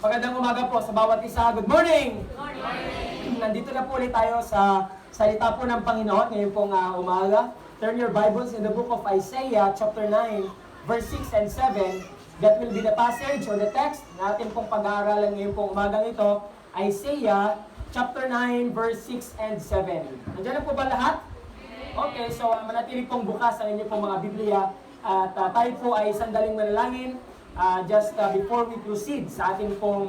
Magandang umaga po sa bawat isa. Good morning! Good morning! Nandito na po ulit tayo sa salita po ng Panginoon ngayong pong umaga. Turn your Bibles in the book of Isaiah chapter 9, verse 6 and 7. That will be the passage or the text na atin pong pag-aaralan ngayong pong umagang ito. Isaiah chapter 9, verse 6 and 7. Nandiyan na po ba lahat? Okay, so manatili pong bukas ang inyong pong mga Biblia. At tayo po ay sandaling manalangin. Just before we proceed sa ating pong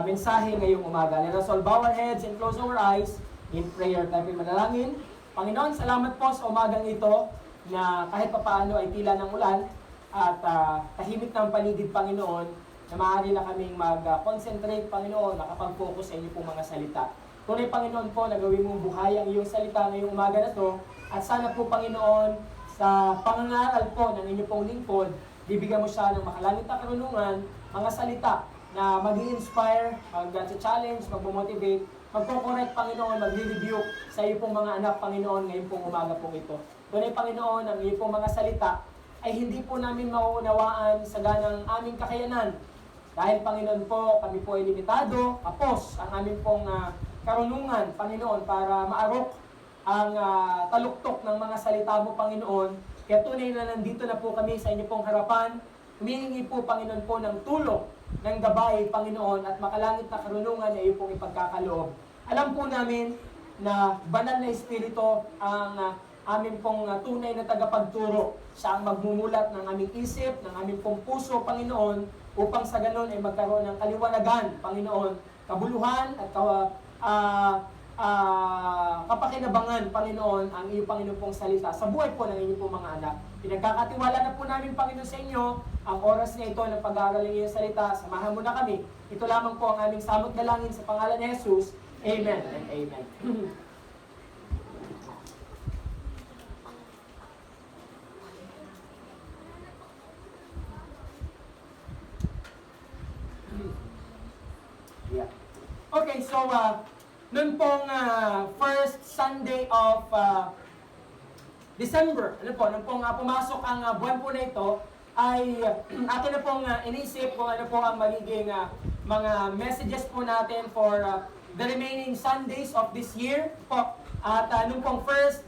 mensahe ngayong umaga. Let us all bow our heads and close our eyes in prayer. Tayo po'y manalangin. Panginoon, salamat po sa umagang ito na kahit papaano ay tila ng ulan at tahimik ng paligid, Panginoon, na maaari na kaming mag-concentrate, Panginoon, nakapag-focus sa inyo pong mga salita. Tunay, Panginoon po, na gawin mong buhay ang iyong salita ngayong umaga na to. At sana po, Panginoon, sa pangangaral po ng inyong pong lingkod, bibigyan mo siya ng makalangit na karunungan, mga salita na mag-i-inspire, mag-challenge, mag-motivate, magpo-correct, Panginoon, mag-rebuke sa iyo pong mga anak, Panginoon, ngayon pong umaga pong ito. Tunay, Panginoon, ang iyo pong mga salita ay hindi po namin mauunawaan sa ganang aming kakayanan. Dahil, Panginoon po, kami po ay limitado, kapos ang aming pong karunungan, Panginoon, para maarok ang taluktok ng mga salita mo, Panginoon. Kaya tunay na nandito na po kami sa inyo pong harapan. Humihingi po, Panginoon po, ng tulong, ng gabay, Panginoon, at makalangit na karunungan na iyo pong ipagkakaloob. Alam po namin na banal na Espiritu ang aming pong tunay na tagapagturo. Siya ang magmumulat ng aming isip, ng aming pong puso, Panginoon, upang sa ganon ay magkaroon ng kaliwanagan, Panginoon, kabuluhan at kapakinabangan, Panginoon, ang iyo, Panginoon pong salita sa buhay po ng inyong pong mga anak. Pinagkakatiwala na po namin, Panginoon, sa inyo ang oras na ito ng pag-aaral ng iyong salita. Samahan mo na kami. Ito lamang po ang aming samot dalangin sa pangalan ni Jesus. Amen and amen. Yeah. Okay, so noon pong first Sunday of December, noon pong pumasok ang buwan po na ito, ay atin na pong inisip kung ano po ang magiging mga messages po natin for the remaining Sundays of this year po. At noon pong first,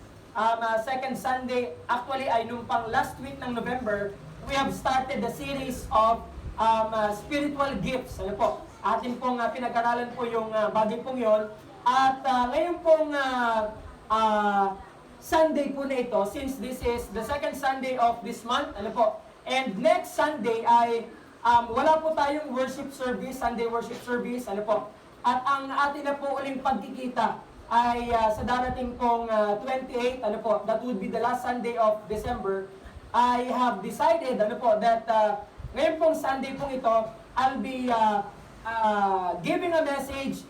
second Sunday, actually ay noong pang last week ng November, we have started the series of spiritual gifts. Ano po? Atin pong pinag-aralan po yung bagay pong yon. At ngayon pong Sunday po na ito, since this is the second Sunday of this month, ano po, and next Sunday ay wala po tayong worship service, Sunday worship service, ano po. At ang atin na po uling pagkikita ay sa darating pong 28, ano po, that would be the last Sunday of December. I have decided, ano po, that ngayon pong Sunday pong ito, I'll be giving a message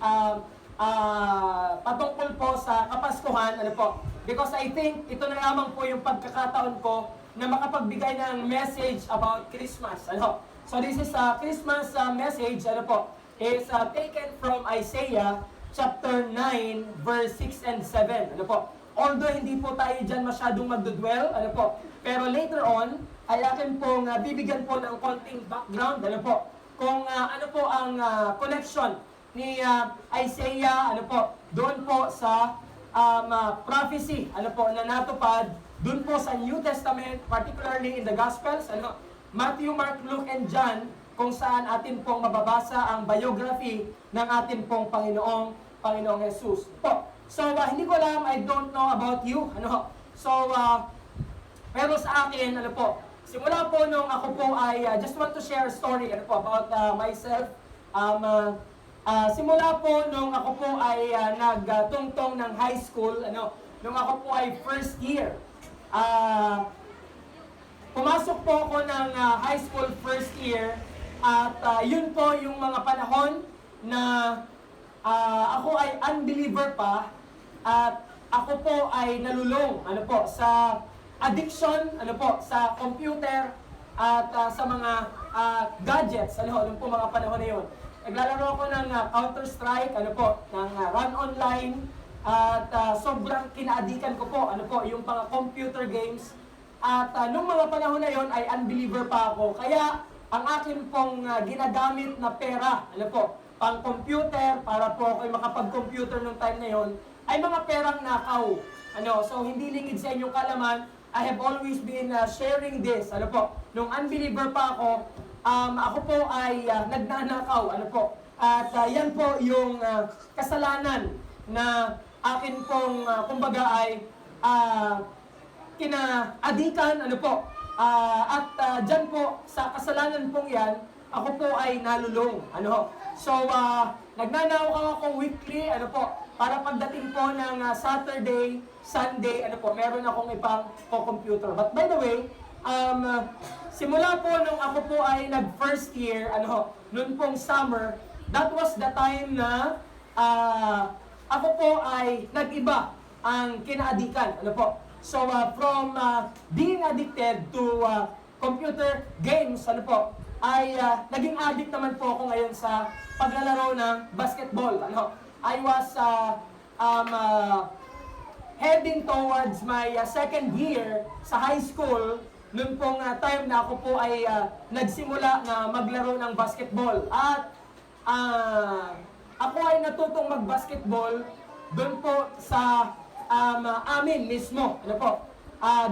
patungkol po sa Kapaskuhan, ano po. Because I think ito na lamang po yung pagkakataon ko na makapagbigay ng message about Christmas. Ano? So this is a Christmas message, ano po, is taken from Isaiah chapter 9, verse 6 and 7. Ano po? Although hindi po tayo dyan masyadong magdudwell, ano po, pero later on, ay akin pong bibigyan po ng konting background, ano po, kung ano po ang connection ni Isaiah, ano po, doon po sa prophecy, ano po, na natupad, doon po sa New Testament, particularly in the Gospels, ano, Matthew, Mark, Luke, and John, kung saan atin pong mababasa ang biography ng atin pong Panginoong Jesus. Po. So, hindi ko alam, I don't know about you, ano, so, pero sa akin, ano po, simula po nung ako po ay, just want to share a story, ano po, about myself. Simula po nung ako po ay nagtungtong ng high school, ano, nung ako po ay first year. Pumasok po ako ng high school first year at yun po yung mga panahon na ako ay unbeliever pa at ako po ay nalulong, ano po, sa addiction, ano po, sa computer at sa mga gadgets, ano po mga panahon na yun. Naglalaro ako ng Counter-Strike, ano po, ng Run Online, at sobrang kinaadikan ko po, ano po, yung mga computer games. At nung mga panahon na yon ay unbeliever pa ako. Kaya ang akin pong ginagamit na pera, ano po, pang computer, para po kayo makapag-computer nung time na yon, ay mga perang nakaw. Ano, so hindi lingid sa inyong kalaman. I have always been sharing this. Ano po, nung unbeliever pa ako po ay nagnanakaw. Ano po, at yan po yung kasalanan na akin pong kumbaga ay kinaadikan. Ano po, dyan po sa kasalanan pong yan, ako po ay nalulong. Ano, so nagnanakaw ako weekly. Ano po, para pagdating po ng Saturday, Sunday, ano po, meron akong ibang computer. But by the way, simula po nung ako po ay nag-first year, ano, noon pong summer, that was the time na ako po ay nag-iba ang kinaadikan. Ano po? So, from being addicted to computer games, ano po, ay naging addict naman po ako ngayon sa paglalaro ng basketball. Ano? I was heading towards my second year sa high school noon pong time na ako po ay nagsimula na maglaro ng basketball. At ako ay natutong mag-basketball doon po sa amin mismo. Ano po?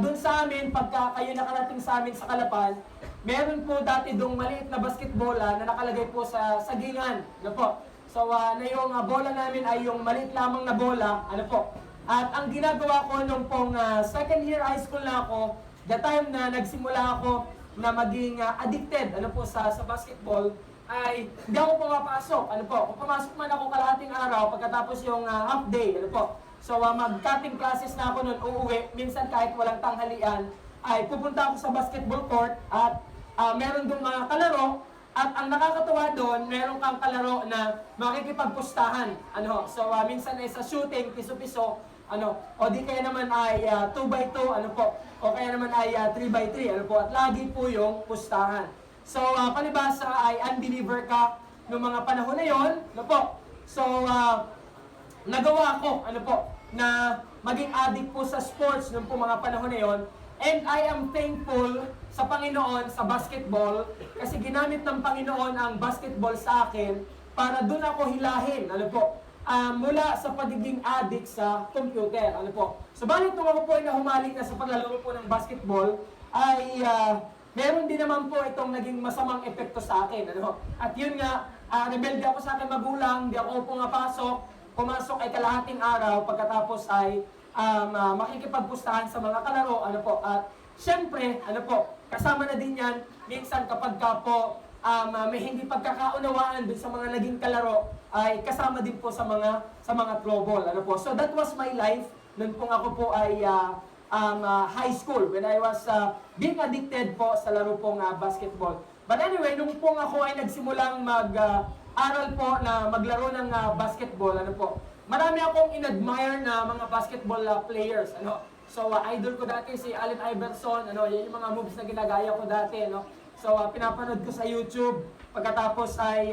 Doon sa amin, pagka kayo nakarating sa amin sa Kalapan, meron po dati doong maliit na basketbola na nakalagay po sa sagingan. Ano po? So, na yung bola namin ay yung maliit lamang na bola. Ano po? At ang ginagawa ko nung pong second year high school na ako, the time na nagsimula ako na maging addicted, ano po, sa basketball, ay hindi ako pumapasok. Ano po? Kung pumasok man ako kalahating araw, pagkatapos yung half day, ano po? So, mag-cutting classes na ako noon, uuwi. Minsan kahit walang tanghalian, ay pupunta ako sa basketball court at meron doon mga kalaro. At ang nakakatuwa doon, meron kang kalaro na makikipagpustahan. Ano, so minsan ay sa shooting, piso-piso, ano, o di kaya naman ay 2x2, ano po, o kaya naman ay 3x3, ano po, at lagi po yung pustahan. So, palibasa ay unbeliever ka noong mga panahon na yon, ano po. So, nagawa ko, ano po, na maging addict po sa sports noong po mga panahon na yon. And I am thankful sa Panginoon sa basketball kasi ginamit ng Panginoon ang basketball sa akin para doon ako hilahin, ano po, mula sa pagiging addict sa computer, ano po. Subalit nung ako po ay nahumaling na sa paglalaro po ng basketball, ay meron din naman po itong naging masamang epekto sa akin, ano. At yun nga, rebelde ako sa akin magulang, di ako pumasok ay kalahating araw, pagkatapos ay makikipagpustahan sa mga kalaro, ano po, at syempre, ano po, kasama na din yan, minsan kapag ka po may hindi pagkakaunawaan dun sa mga naging kalaro, ay kasama din po sa mga trouble, ano po. So that was my life, noon pong ako po ay high school, when I was being addicted po sa laro pong basketball. But anyway, nung pong ako ay nagsimulang aral po na maglaro ng basketball, ano po, marami akong in-admire na mga basketball players, ano. So, idol ko dati si Allen Iverson, ano, yan yung mga moves na ginagaya ko dati, ano. So, pinapanood ko sa YouTube. Pagkatapos ay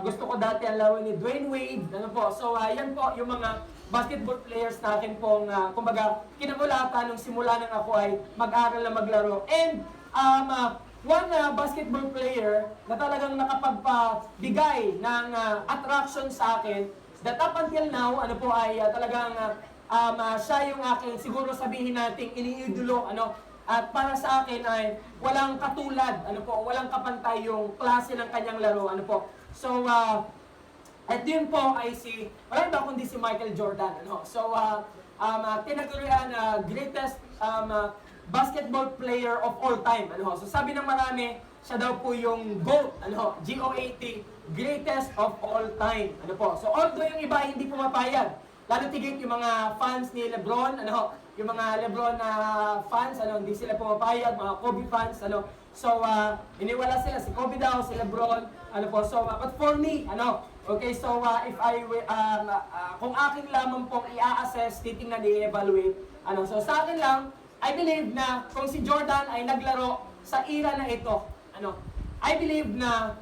gusto ko dati ang laro ni Dwayne Wade, ano po. So, yan po yung mga basketball players natin pong, kumbaga, kinamulatan nung simula nang ako ay mag-aral na maglaro. And, one basketball player na talagang nakapagpabigay ng attraction sa akin, that up until now, ano po ay talagang siya yung aking siguro sabihin nating iniidolo, ano, at para sa akin ay walang katulad, ano po, walang kapantay yung klase ng kanyang laro, ano po. So, at yun po ay wala ba kundi si Michael Jordan, ano. So, tinagurian greatest basketball player of all time, ano. So, sabi ng marami, siya daw po yung GOAT, ano, G-O-A-T, greatest of all time, ano po. So, although yung iba hindi pumapayag, lalo tigit yung mga fans ni LeBron, ano, yung mga LeBron fans, ano, hindi sila pumapayag, mga Kobe fans, ano. So, iniwala sila, si Kobe daw, si LeBron, ano po. So, but for me, ano, okay, so, if kung akin lamang pong i-assess, titingnan, i-evaluate, ano, so sa akin lang, I believe na kung si Jordan ay naglaro sa era na ito, ano, I believe na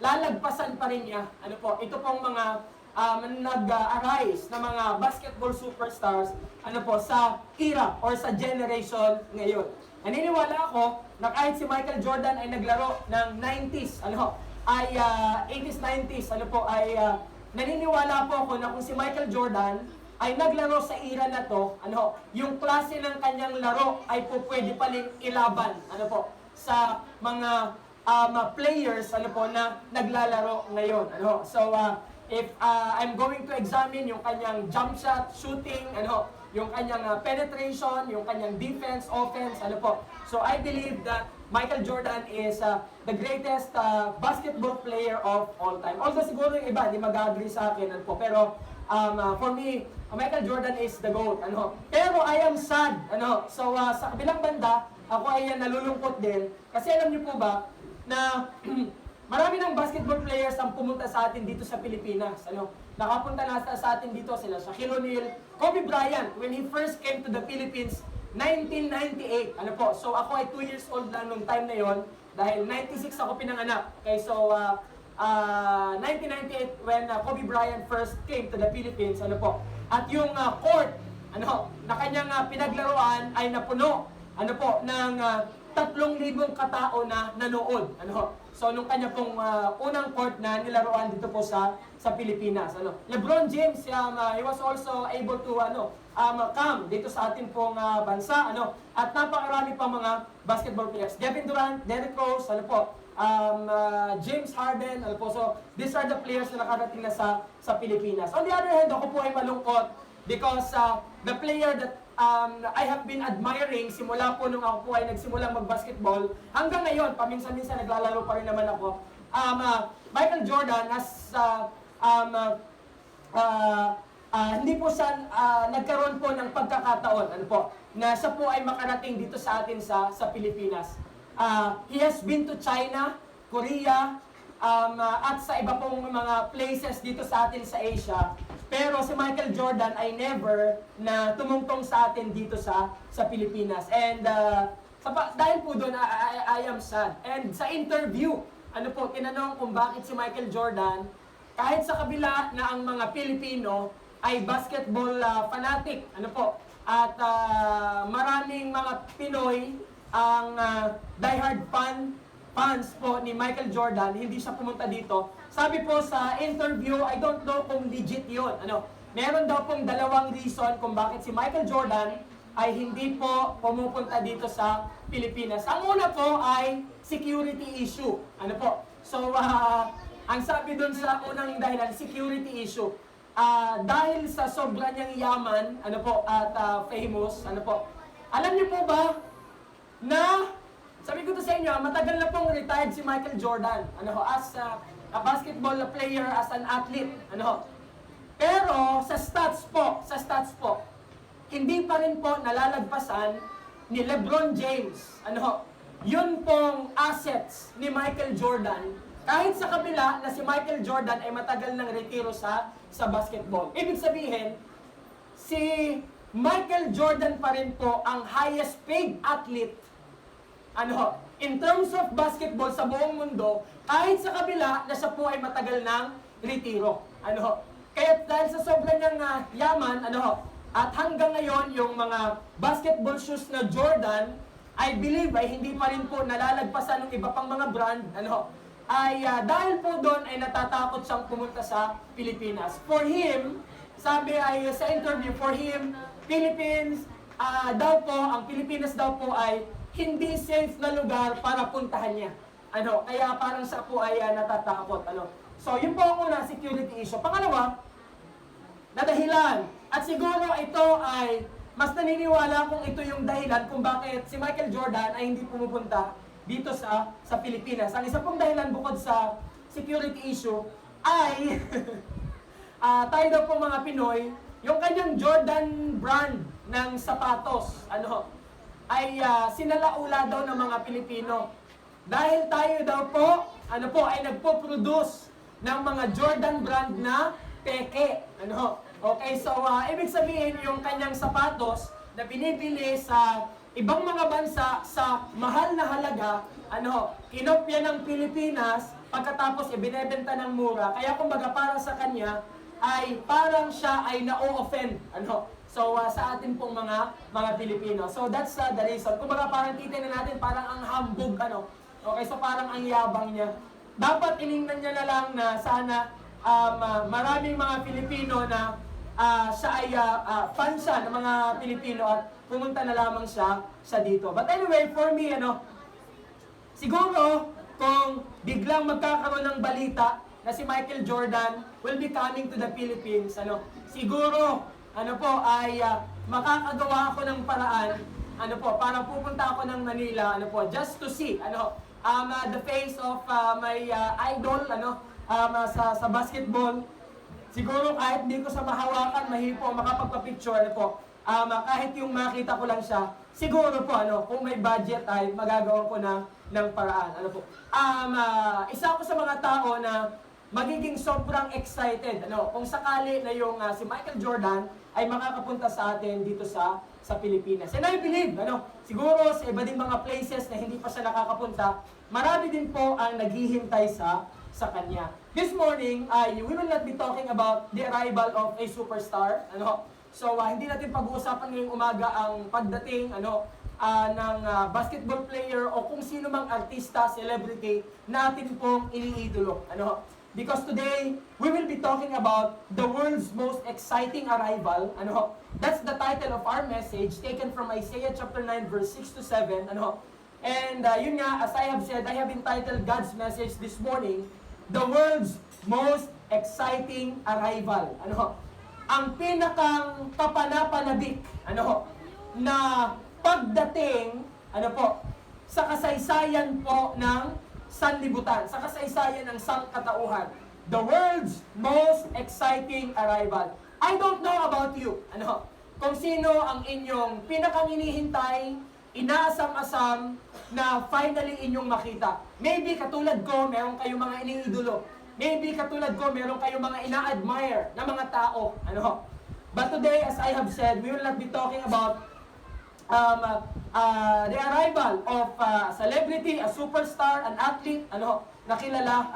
lalagpasan pa rin niya, ano po, ito pong mga nag-arise na mga basketball superstars sa era or sa generation ngayon. Naniniwala ako na kahit si Michael Jordan ay naglaro ng 90s, 80s, 90s, naniniwala po ako na kung si Michael Jordan ay naglaro sa era na to, yung klase ng kanyang laro ay po pwede paling ilaban, sa mga players, na naglalaro ngayon, So, if I'm going to examine yung kanyang jump shot, shooting, yung kanyang penetration, yung kanyang defense, offense, So, I believe that Michael Jordan is the greatest basketball player of all time. Although siguro yung iba, di mag-agree sa akin, pero for me, Michael Jordan is the GOAT, Pero I am sad, So, sa kabilang banda, ako ay nalulungkot din. Kasi alam niyo po ba, na marami ng basketball players ang pumunta sa atin dito sa Pilipinas. Nakapunta na sa atin dito sila, Shaquille O'Neal, Kobe Bryant, when he first came to the Philippines, 1998. So ako ay 2 years old lang nung time na yon dahil 96 ako pinanganak. Okay, so 1998 when Kobe Bryant first came to the Philippines, At yung court, na kanyang pinaglaruan ay napuno, ng 3,000 katao na nanood, So nung kanya pong unang court na nilaruan dito po sa Pilipinas, LeBron James, he was also able to come dito sa ating pong bansa, at napakarami pang mga basketball players. Kevin Durant, Derrick Rose, James Harden, So these are the players na nakarating na sa Pilipinas. On the other hand, ako po ay malungkot because the player that I have been admiring simula po nung ako po ay nagsimulang mag-basketball hanggang ngayon, paminsan-minsan naglalaro pa rin naman ako. Michael Jordan has hindi po siya nagkaroon po ng pagkakataon na siya po ay makarating dito sa atin sa Pilipinas. He has been to China, Korea, at sa iba pong mga places dito sa atin sa Asia. Pero si Michael Jordan ay never na tumungtong sa atin dito sa Pilipinas. And dahil po doon, I am sad. And sa interview, tinanong kung bakit si Michael Jordan, kahit sa kabila na ang mga Pilipino ay basketball fanatic, at maraming mga Pinoy ang diehard fans po ni Michael Jordan, hindi siya pumunta dito. Sabi po sa interview, I don't know kung legit yun. Meron daw pong 2 reason kung bakit si Michael Jordan ay hindi po pumupunta dito sa Pilipinas. Ang una po ay security issue. So, ang sabi dun sa unang dahilan, security issue. Dahil sa sobra niyang yaman, at famous, Alam niyo po ba na sabi ko to sa inyo, matagal na pong retired si Michael Jordan, as a basketball player, as an athlete, Pero sa stats po, hindi pa rin po nalalagpasan ni LeBron James, yun pong assets ni Michael Jordan, kahit sa kabila na si Michael Jordan ay matagal nang retiro sa basketball. Ibig sabihin, si Michael Jordan pa rin po ang highest paid athlete in terms of basketball sa buong mundo, kahit sa kabila na siya po ay matagal ng retiro. Kaya dahil sa sobrang niyang yaman, at hanggang ngayon, yung mga basketball shoes na Jordan, I believe ay hindi pa rin po nalalagpasan ng iba pang mga brand, dahil po doon ay natatakot siyang pumunta sa Pilipinas. For him, sabi ay sa interview, for him, ang Pilipinas daw po ay hindi safe na lugar para puntahan niya. Kaya parang siya po ay natatakot. So, yun po ang una, security issue. Pangalawa, na dahilan. At siguro ito ay, mas naniniwala kung ito yung dahilan kung bakit si Michael Jordan ay hindi pumupunta dito sa Pilipinas. Ang isa pong dahilan bukod sa security issue ay, tayo daw po mga Pinoy, yung kanyang Jordan brand ng sapatos, ay sinalaula daw ng mga Pilipino. Dahil tayo daw po, ay nagpo-produce ng mga Jordan brand na peke. Okay, so ibig sabihin yung kanyang sapatos na binibili sa ibang mga bansa sa mahal na halaga, kinopya ng Pilipinas, pagkatapos ibinebenta ng mura. Kaya kumbaga para sa kanya, ay parang siya ay na-offend. So, sa atin pong mga Pilipino. So, that's the reason. Kumbaga, parang titignan natin, parang ang hambog, Okay, so parang ang yabang niya. Dapat iningnan niya na lang na sana maraming mga Pilipino na siya ay fan siya ng mga Pilipino at pumunta na lamang siya dito. But anyway, for me, siguro, kung biglang magkakaroon ng balita na si Michael Jordan will be coming to the Philippines, siguro, ay makakagawa ako ng paraan, para pupunta ako ng Manila, just to see, the face of my idol, sa basketball. Siguro kahit di ko sa mahawakan, mahipo, makapagpa-picture, kahit yung makita ko lang siya, siguro po, kung may budget ay magagawa ko ng paraan, isa ako sa mga tao na magiging sobrang excited, kung sakali na yung si Michael Jordan ay makakapunta sa atin dito sa Pilipinas. And I believe, siguro sa iba din mga places na hindi pa siya nakakapunta, marami din po ang naghihintay sa kanya. This morning, we will not be talking about the arrival of a superstar, So, hindi natin pag-uusapan ngayong umaga ang pagdating, ng basketball player o kung sino mang artista, celebrity, natin pong iniidolo, Because today, we will be talking about the world's most exciting arrival. That's the title of our message, taken from Isaiah chapter 9, verse 6 to 7. And yun nga, as I have said, I have entitled God's message this morning, the world's most exciting arrival. Ang pinakang kapanapanabik, na pagdating, sa kasaysayan po ng sanlibutan, sa kasaysayan ng sangkatauhan. The world's most exciting arrival. I don't know about you, kung sino ang inyong pinakang inihintay, inaasam-asam na finally inyong makita. Maybe katulad ko, meron kayong mga iniidolo. Maybe katulad ko, meron kayong mga ina-admire na mga tao. But today, as I have said, we will not be talking about the arrival of a celebrity, a superstar, an athlete, na kilala,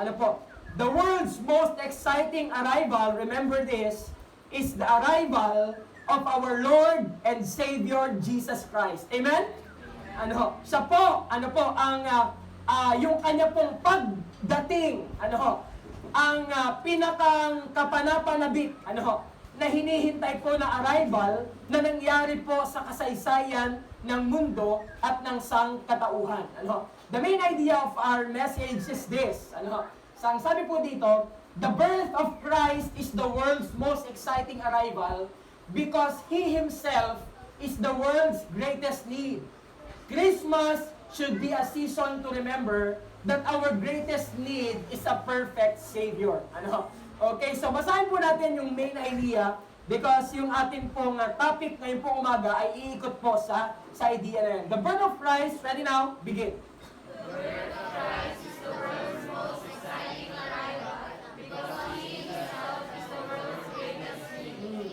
The world's most exciting arrival, remember this, is the arrival of our Lord and Savior Jesus Christ. Amen? Siya po, yung kanya pong pagdating, ang pinakang kapanapanabik, na hinihintay po na arrival na nangyari po sa kasaysayan ng mundo at ng sangkatauhan. The main idea of our message is this. Ang sabi po dito, the birth of Christ is the world's most exciting arrival because He Himself is the world's greatest need. Christmas should be a season to remember that our greatest need is a perfect Savior. Okay, so basahin po natin yung main idea because yung ating pong topic ngayon po umaga ay iikot po sa idea na yan. The birth of Christ, ready now? Begin. The birth of Christ is the world's most exciting arrival because He Himself is the world's greatest need.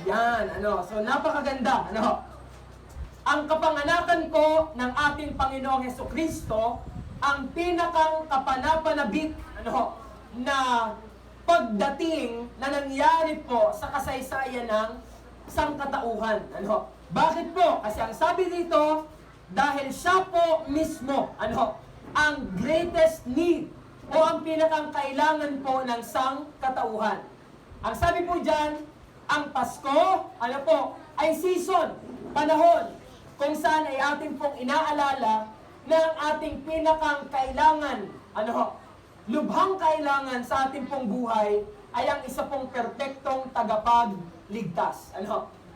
Yan, so napakaganda, Ang kapanganakan po ng ating Panginoong Hesukristo, ang pinakang kapanapanabik, na pagdating na nangyari po sa kasaysayan ng sangkatauhan. Bakit po? Kasi ang sabi dito, dahil siya po mismo, ang greatest need o ang pinakang kailangan po ng sangkatauhan. Ang sabi po dyan, ang Pasko, ay season, panahon, kung saan ay ating pong inaalala na ang ating pinakang kailangan, lubhang kailangan sa ating pong buhay ay ang isa pong perpektong tagapagligtas.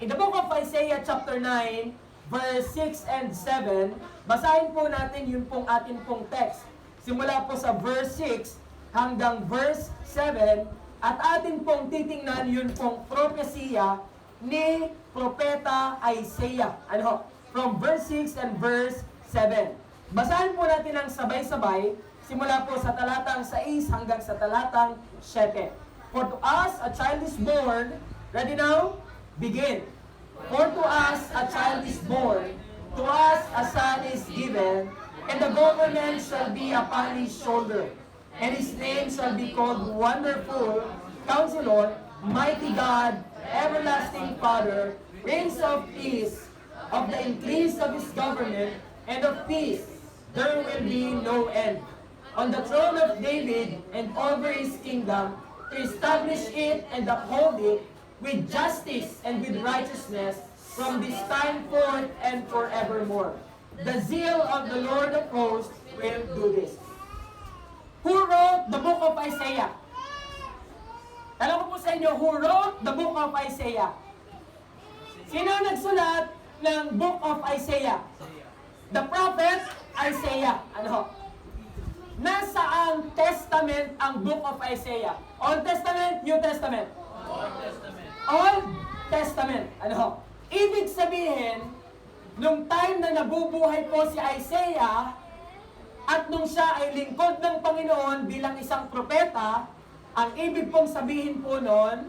In the book of Isaiah chapter 9, verse 6 and 7, basahin po natin yun pong ating pong text. Simula po sa verse 6 hanggang verse 7, at atin pong titingnan yun pong propesiya ni Propeta Isaiah. From verse 6 and verse 7. Basahin po natin ang sabay-sabay, simula po sa talatang 6 hanggang sa talatang 7. For to us a child is born, ready now? Begin. For to us a child is born, to us a son is given, and the government shall be upon his shoulder. And his name shall be called Wonderful, Counselor, Mighty God, Everlasting Father, Prince of Peace. Of the increase of his government and of peace, there will be no end. On the throne of David and over his kingdom, to establish it and uphold it with justice and with righteousness from this time forth and forevermore. The zeal of the Lord of hosts will do this. Who wrote the book of Isaiah? Alam ko po sa inyo, who wrote the book of Isaiah? Sino ang nagsulat ng book of Isaiah? The prophet Isaiah. Ano? Nasaang testament ang book of Isaiah? Old Testament, New Testament? Old Testament. Ano? Ibig sabihin, nung time na nabubuhay po si Isaiah, at nung siya ay lingkod ng Panginoon bilang isang propeta, ang ibig pong sabihin po noon,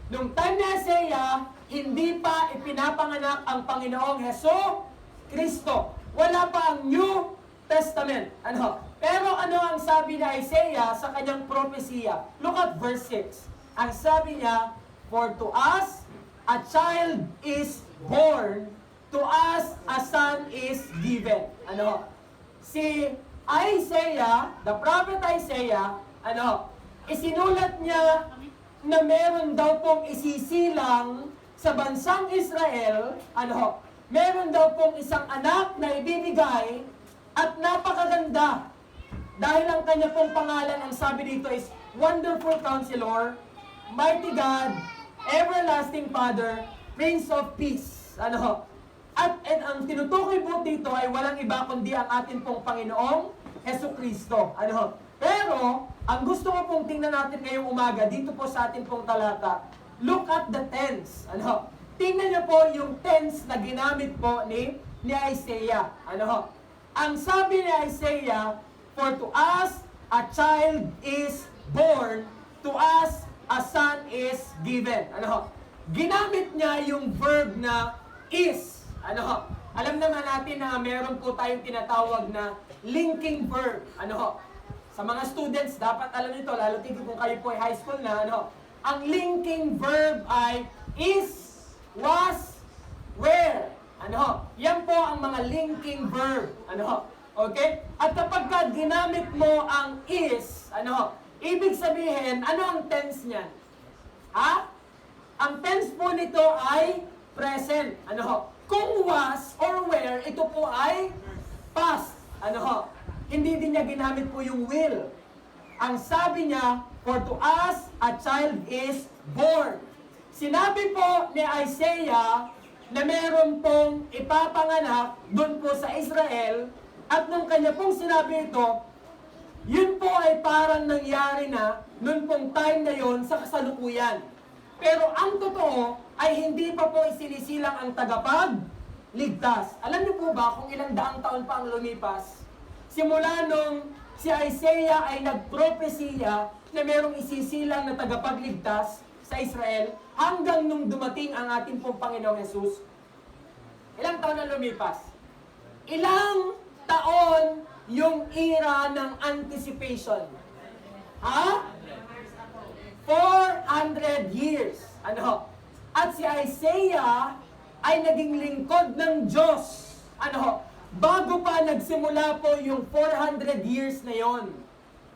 nung time ni Isaiah, hindi pa ipinapanganak ang Panginoong Heso Kristo. Wala pa ang New Testament. Ano? Pero ano ang sabi ni Isaiah sa kanyang propesiya? Look at verse 6. Ang sabi niya, for to us a child is born, to us a son is given. Ano? Si Isaiah, the prophet Isaiah, ano? Isinulat niya na meron daw pong isisilang sa bansang Israel, ano, meron daw pong isang anak na ibibigay at napakaganda. Dahil ang kanya pong pangalan, ang sabi dito is Wonderful Counselor, Mighty God, Everlasting Father, Prince of Peace. Ano? At ang tinutukoy po dito ay walang iba kundi ang atin pong Panginoong Heso Kristo. Ano? Pero, ang gusto ko pong tingnan natin ngayong umaga, dito po sa atin pong talata, look at the tense. Ano? Tingnan niyo po yung tense na ginamit po ni Isaiah. Ano? Ang sabi ni Isaiah, for to us a child is born, to us a son is given. Ano? Ginamit niya yung verb na is. Ano? Alam naman natin na meron po tayong tinatawag na linking verb. Ano? Sa mga students, dapat alam nito, lalo tigil kung kayo po ay high school na, ano? Ang linking verb ay is, was, were. Ano? Yan po ang mga linking verb. Ano? Okay? At kapag ka ginamit mo ang is, ano? Ibig sabihin, ano ang tense niyan? Ha? Ang tense po nito ay present. Ano? Kung was or were, ito po ay past. Ano? Hindi din niya ginamit po yung will. Ang sabi niya, for to us, a child is born. Sinabi po ni Isaiah na meron pong ipapanganak doon po sa Israel, at nung kanya pong sinabi ito, yun po ay parang nangyari na noon pong time na yon sa kasalukuyan. Pero ang totoo ay hindi pa po isinisilang ang tagapagligtas. Alam niyo po ba kung ilang daang taon pa ang lumipas? Simula nung si Isaiah ay nagpropesiya na merong isisilang na tagapagligtas sa Israel hanggang nung dumating ang ating pong Panginoong Jesus. Ilang taon na lumipas? Ilang taon yung era ng anticipation? Ha? 400 years. Ano? At si Isaiah ay naging lingkod ng Diyos. Ano? Bago pa nagsimula po yung 400 years na yon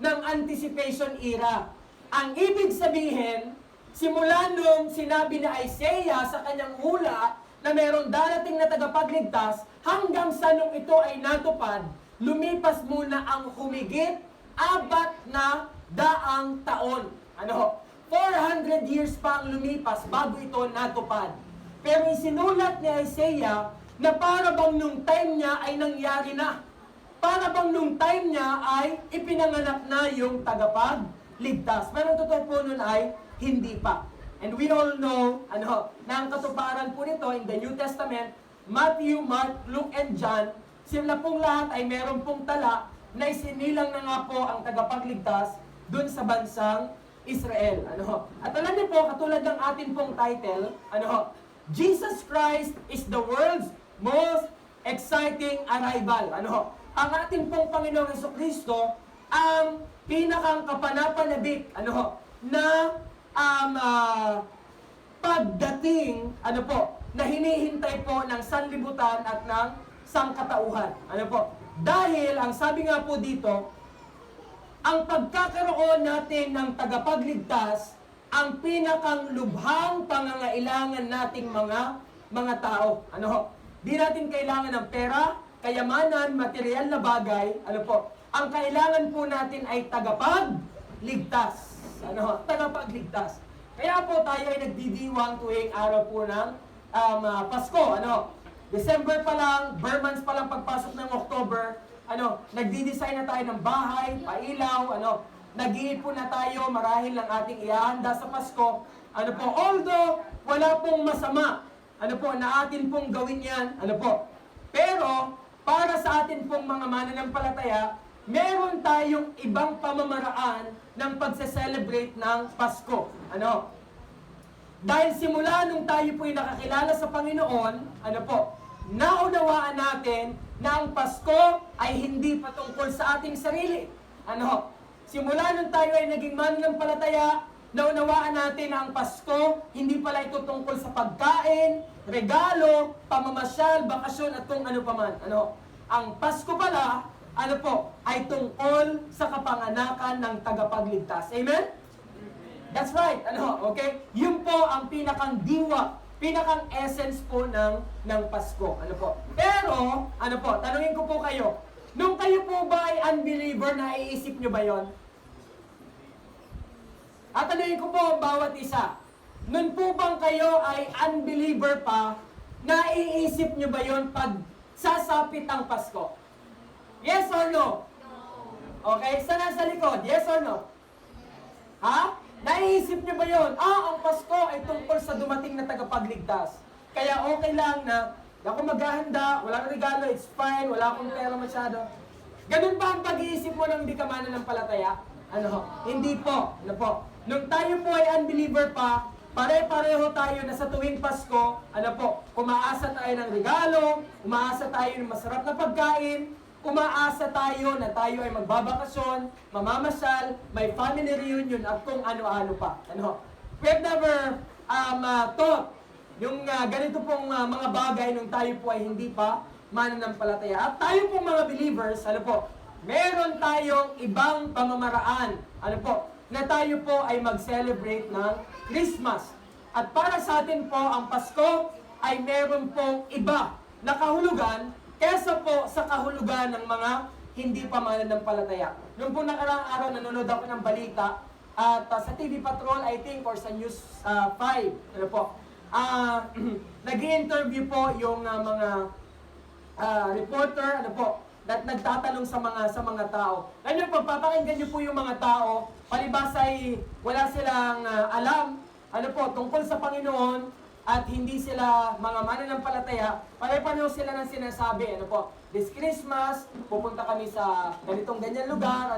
ng anticipation era. Ang ibig sabihin, simula nung sinabi ni Isaiah sa kanyang hula na mayroong darating na tagapagligtas, hanggang sa nung ito ay natupad, lumipas muna ang humigit 4 na daang taon. Ano? 400 years pa ang lumipas bago ito natupad. Pero isinulat ni Isaiah na para bang nung time niya ay nangyari na. Para bang nung time niya ay ipinanganak na yung tagapagligtas. Pero ang totoo po nun ay hindi pa. And we all know, na ang katuparan po nito in the New Testament, Matthew, Mark, Luke, and John, sila pong lahat ay meron pong tala na isinilang na nga po ang tagapagligtas dun sa bansang Israel. At alam niyo po, katulad ng atin pong title, Jesus Christ is the world's most exciting arrival. ang ating pong Panginoong Jesucristo ang pinakang kapanapanabik, na pagdating, na hinihintay po ng sanlibutan at ng sangkatauhan. Dahil, ang sabi nga po dito, ang pagkakaroon natin ng tagapagligtas, ang pinakang lubhang pangangailangan nating mga tao. Di natin kailangan ng pera, kayamanan, material na bagay. Ang kailangan po natin ay tagapagligtas. Tagapagligtas. Kaya po tayo ay nagdidiwang tuwing araw po ng Pasko. December pa lang, bare months pa lang pagpasok ng October, nagdi-design na tayo ng bahay, pailaw, nag-iipon na tayo marahil ng ating ihahanda sa Pasko. Although wala pong masama, na atin pong gawin yan, Pero, para sa atin pong mga mananampalataya, meron tayong ibang pamamaraan ng pagse-celebrate ng Pasko. Dahil simula nung tayo po'y nakakilala sa Panginoon, naunawaan natin na ang Pasko ay hindi patungkol sa ating sarili. Simula nung tayo ay naging mananampalataya, naunawaan natin na ang Pasko, hindi pala ito tungkol sa pagkain, regalo, pamamasyal, bakasyon, at kung ano paman. Ang Pasko pala, ay tungkol sa kapanganakan ng tagapagligtas. Amen? That's right. Okay? Yun po ang pinakang diwa, pinakang essence po ng Pasko. Pero, tanungin ko po kayo, nung kayo po ba ay unbeliever, naiisip nyo ba yon? At tanungin ko po ang bawat isa, nun po bang kayo ay unbeliever pa, naiisip nyo ba yon pag sasapit ang Pasko? Yes or no? Okay, sa nasa likod, yes or no? Ha? Naiisip niyo ba yun? Ang Pasko ay tungkol sa dumating na tagapagligtas. Kaya okay lang na ako maghahanda, walang regalo, it's fine, wala akong pera masyado. Ganun ba ang pag-iisip mo nang hindi ka mananampalataya? Hindi po. Nung tayo po ay unbeliever pa, pare-pareho tayo na sa tuwing Pasko, umaasa tayo ng regalo, umaasa tayo ng masarap na pagkain, umaasa tayo na tayo ay magbabakasyon, mamamasyal, may family reunion at kung ano-ano pa. We have never thought yung ganito pong mga bagay nung tayo po ay hindi pa mananampalataya. At tayo pong mga believers, meron tayong ibang pamamaraan, na tayo po ay mag-celebrate ng Christmas. At para sa atin po, ang Pasko ay meron pong iba na kahulugan kesa po sa kahulugan ng mga hindi pa mananampalataya. Noong po nakaraang araw, nanonood ako ng balita at sa TV Patrol, I think, or sa News 5, nag-i-interview po yung mga reporter, that nagtatanong sa mga tao. Ngayon, pagpapakinggan niyo po yung mga tao, palibas ay wala silang alam, tungkol sa Panginoon, at hindi sila mga mananampalataya, pare-pareho sila ng sinasabi, this Christmas, pupunta kami sa ganitong ganyan lugar,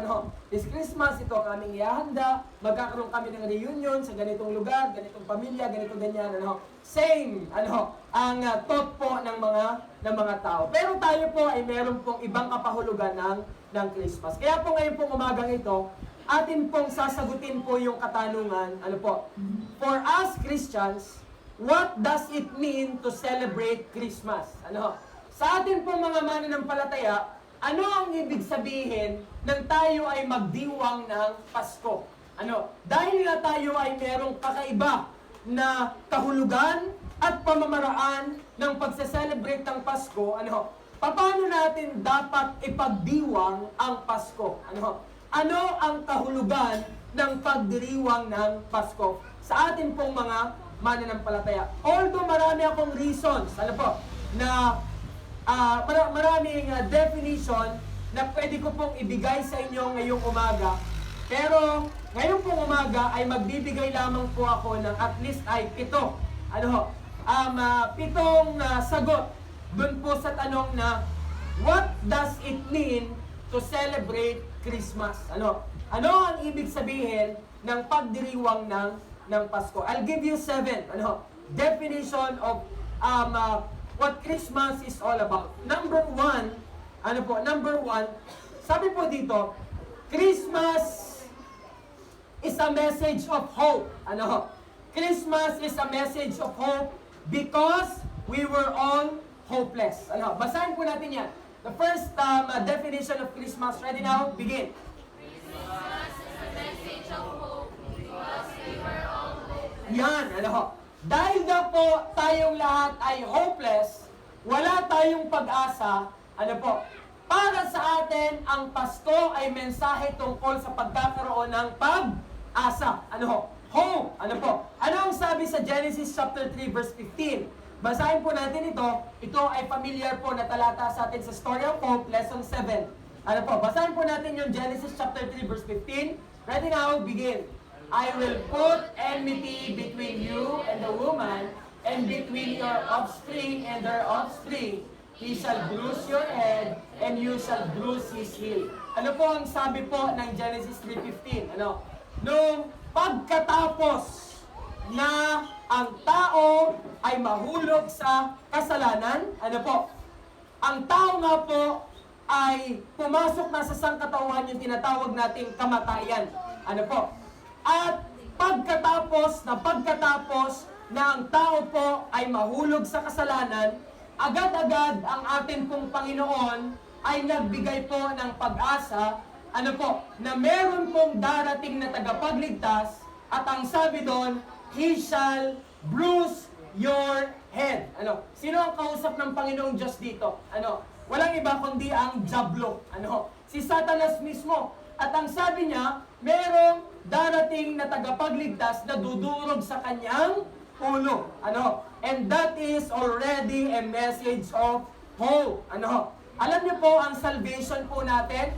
this Christmas, ito ang aming ihahanda, magkakaroon kami ng reunion sa ganitong lugar, ganitong pamilya, ganitong ganyan, same, ang thought po ng mga tao. Pero tayo po ay meron pong ibang kapahulugan ng Christmas. Kaya po ngayon pong umagang ito, atin pong sasagutin po yung katanungan, for us Christians, what does it mean to celebrate Christmas? Sa atin pong mga mananampalataya, ano ang ibig sabihin nang tayo ay magdiwang ng Pasko? Dahil nga tayo ay merong kakaiba na kahulugan at pamamaraan ng pagse-celebrate ng Pasko, paano natin dapat ipagdiwang ang Pasko? Ano ang kahulugan ng pagdiriwang ng Pasko sa atin pong mga mananampalataya? Although marami akong reasons, na maraming definition na pwede ko pong ibigay sa inyo ngayong umaga. Pero ngayong pong umaga ay magbibigay lamang po ako ng at least ay 7. Pitong sagot dun po sa tanong na what does it mean to celebrate Christmas? Ano ang ibig sabihin ng pagdiriwang ng Pasko? I'll give you 7 definition of what Christmas is all about. Number 1, Ano po? Number one, sabi po dito, Christmas is a message of hope. Ano? Christmas is a message of hope because we were all hopeless. Ano? Basahin po natin yan. The first definition of Christmas. Ready now? Begin. Christmas is a message of hope because we were all hopeless. Yan, ano ho. Dahil na po tayong lahat ay hopeless, wala tayong pag-asa, ano po, para sa atin, ang Pasko ay mensahe tungkol sa pagkakaroon ng pag-asa. Ano ho? Hope. Ano po? Ano ang sabi sa Genesis chapter 3 verse 15? Basahin po natin ito. Ito ay familiar po na talata sa atin sa Story of Hope, Lesson 7. Ano po? Basahin po natin yung Genesis chapter 3 verse 15. Ready now? Begin. I will put enmity between you and the woman, and between your offspring and their offspring. He shall bruise your head, and you shall bruise his heel. Ano po ang sabi po ng Genesis 3:15? Ano? Nung pagkatapos na ang tao ay mahulog sa kasalanan, ano po? Ang tao nga po ay pumasok na sa sangkatauhan yung tinatawag nating kamatayan. Ano po? At pagkatapos na ang tao po ay mahulog sa kasalanan, agad-agad ang ating pong Panginoon ay nagbigay po ng pag-asa, ano po, na meron pong darating na tagapagligtas, at ang sabi doon, He shall bruise your head. Ano? Sino ang kausap ng Panginoong Diyos dito? Ano? Walang iba kundi ang Diablo. Ano? Si Satanas mismo. At ang sabi niya, merong darating na tagapagligtas na dudurog sa kanyang ulo. Ano? And that is already a message of hope. Ano? Alam niyo po, ang salvation po natin,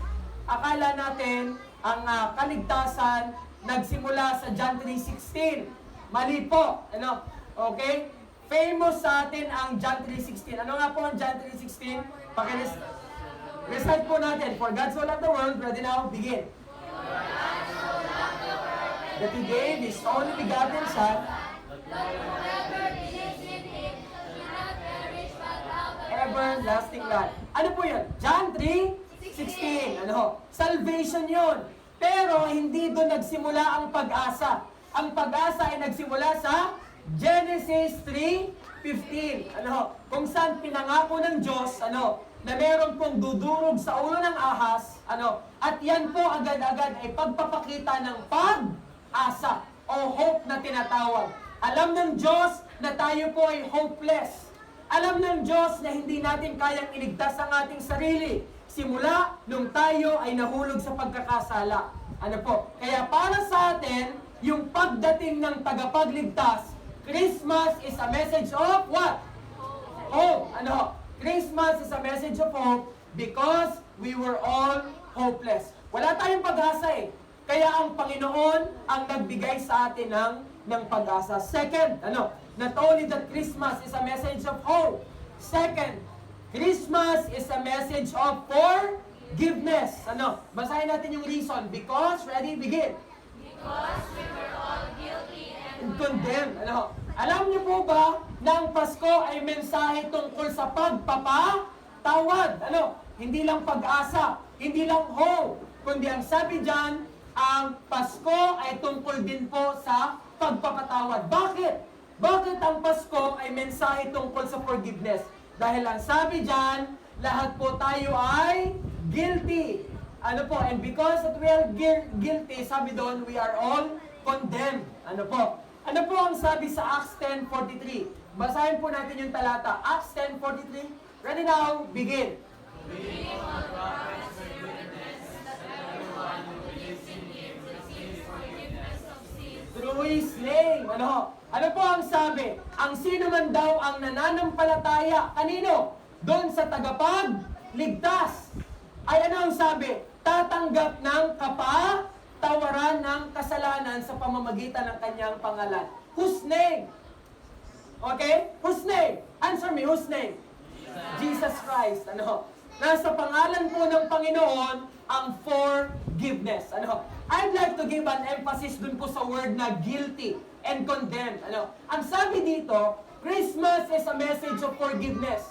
akala natin ang kaligtasan nagsimula sa John 3:16. Mali po. Ano? Okay? Famous sa atin ang John 3:16. Ano nga po ang John 3:16? Recite po natin. For God so loved the world. Ready now? Begin. That He gave His only begotten Son, Whoever believes in Him shall not perish but have everlasting life. Ano po yun? John 3:16. Ano? Salvation yun. Pero hindi doon nagsimula ang pag-asa. Ang pag-asa ay nagsimula sa Genesis 3:15. Ano? Kung saan pinangako ng Diyos, ano, na meron pong dudurog sa ulo ng ahas, ano, at yan po agad-agad ay pagpapakita ng pag-asa o hope na tinatawag. Alam ng Diyos na tayo po ay hopeless. Alam ng Diyos na hindi natin kayang iligtas ang ating sarili simula nung tayo ay nahulog sa pagkakasala. Ano po? Kaya para sa atin, yung pagdating ng tagapagligtas, Christmas is a message of what? Hope. Ano? Christmas is a message of hope because we were all hopeless. Wala tayong pag-asa eh. Kaya ang Panginoon ang nagbigay sa atin ng pag-asa. Second, ano? Not only that Christmas is a message of hope. Second, Christmas is a message of forgiveness. Ano? Basahin natin yung reason. Because, ready, begin. Because we were all guilty and Condemned. Ano? Alam niyo po ba na ang Pasko ay mensahe tungkol sa pagpapatawad? Ano? Hindi lang pag-asa, hindi lang hope, kundi ang sabi diyan, ang Pasko ay tungkol din po sa pagpapatawad. Bakit? Bakit ang Pasko ay mensahe tungkol sa forgiveness? Dahil ang sabi diyan, lahat po tayo ay guilty. Ano po? And because that we are guilty, sabi doon, we are all condemned. Ano po? Ano po ang sabi sa Acts 10:43? Basahin po natin yung talata. Acts 10:43. Ready now? Begin. Through His name. Ano po ang sabi? Ang sino man daw ang nananampalataya. Kanino? Doon sa tagapagligtas. Ay ano ang sabi? Tatanggap ng kapatawaran ng kasalanan sa pamamagitan ng kanyang pangalan. Whose name? Okay? Whose name? Answer me, whose name? Jesus Christ. Ano? Nasa pangalan po ng Panginoon ang forgiveness. Ano? I'd like to give an emphasis dun po sa word na guilty and condemned. Ano? Ang sabi dito, Christmas is a message of forgiveness.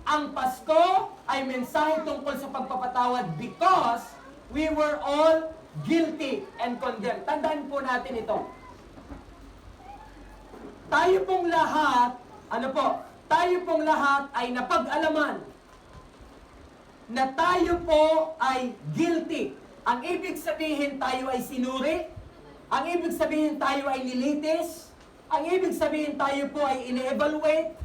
ang Pasko ay mensahe tungkol sa pagpapatawad because we were all guilty and condemned. Tandaan po natin ito. Tayo pong lahat, tayo pong lahat ay napag-alaman na tayo po ay guilty. Ang ibig sabihin tayo ay sinuri, ang ibig sabihin tayo ay nilitis, ang ibig sabihin tayo po ay ini-evaluate,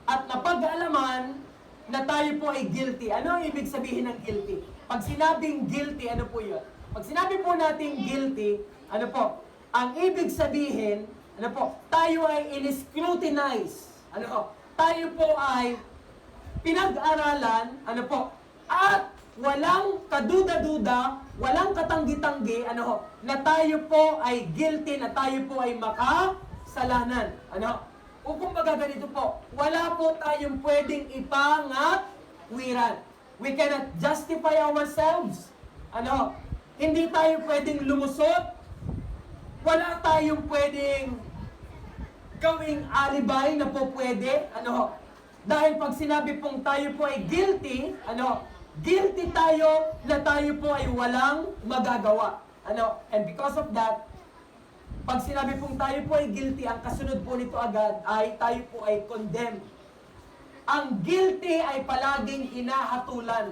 at napag-alaman na tayo po ay guilty. Ano ang ibig sabihin ng guilty? Pag sinabing guilty, ano po yun? Pag sinabi po natin guilty, ano po? Ang ibig sabihin, ano po? Tayo ay in-scrutinize. Ano po? Tayo po ay pinag-aralan, ano po? At walang kaduda-duda, walang katanggi-tanggi, ano ho? Na tayo po ay guilty, na tayo po ay makasalanan. Ano ho? O kumbaga ganito po, wala po tayong pwedeng ipangatwiran. We cannot justify ourselves. Ano? Hindi tayo pwedeng lumusot. Wala tayong pwedeng gawing alibay na po pwede. Ano? Dahil pag sinabi pong tayo po ay guilty, ano? Guilty tayo na tayo po ay walang magagawa. Ano? And because of that, pag sinabi pong tayo po ay guilty, ang kasunod po nito agad ay tayo po ay condemned. Ang guilty ay palaging hinahatulan.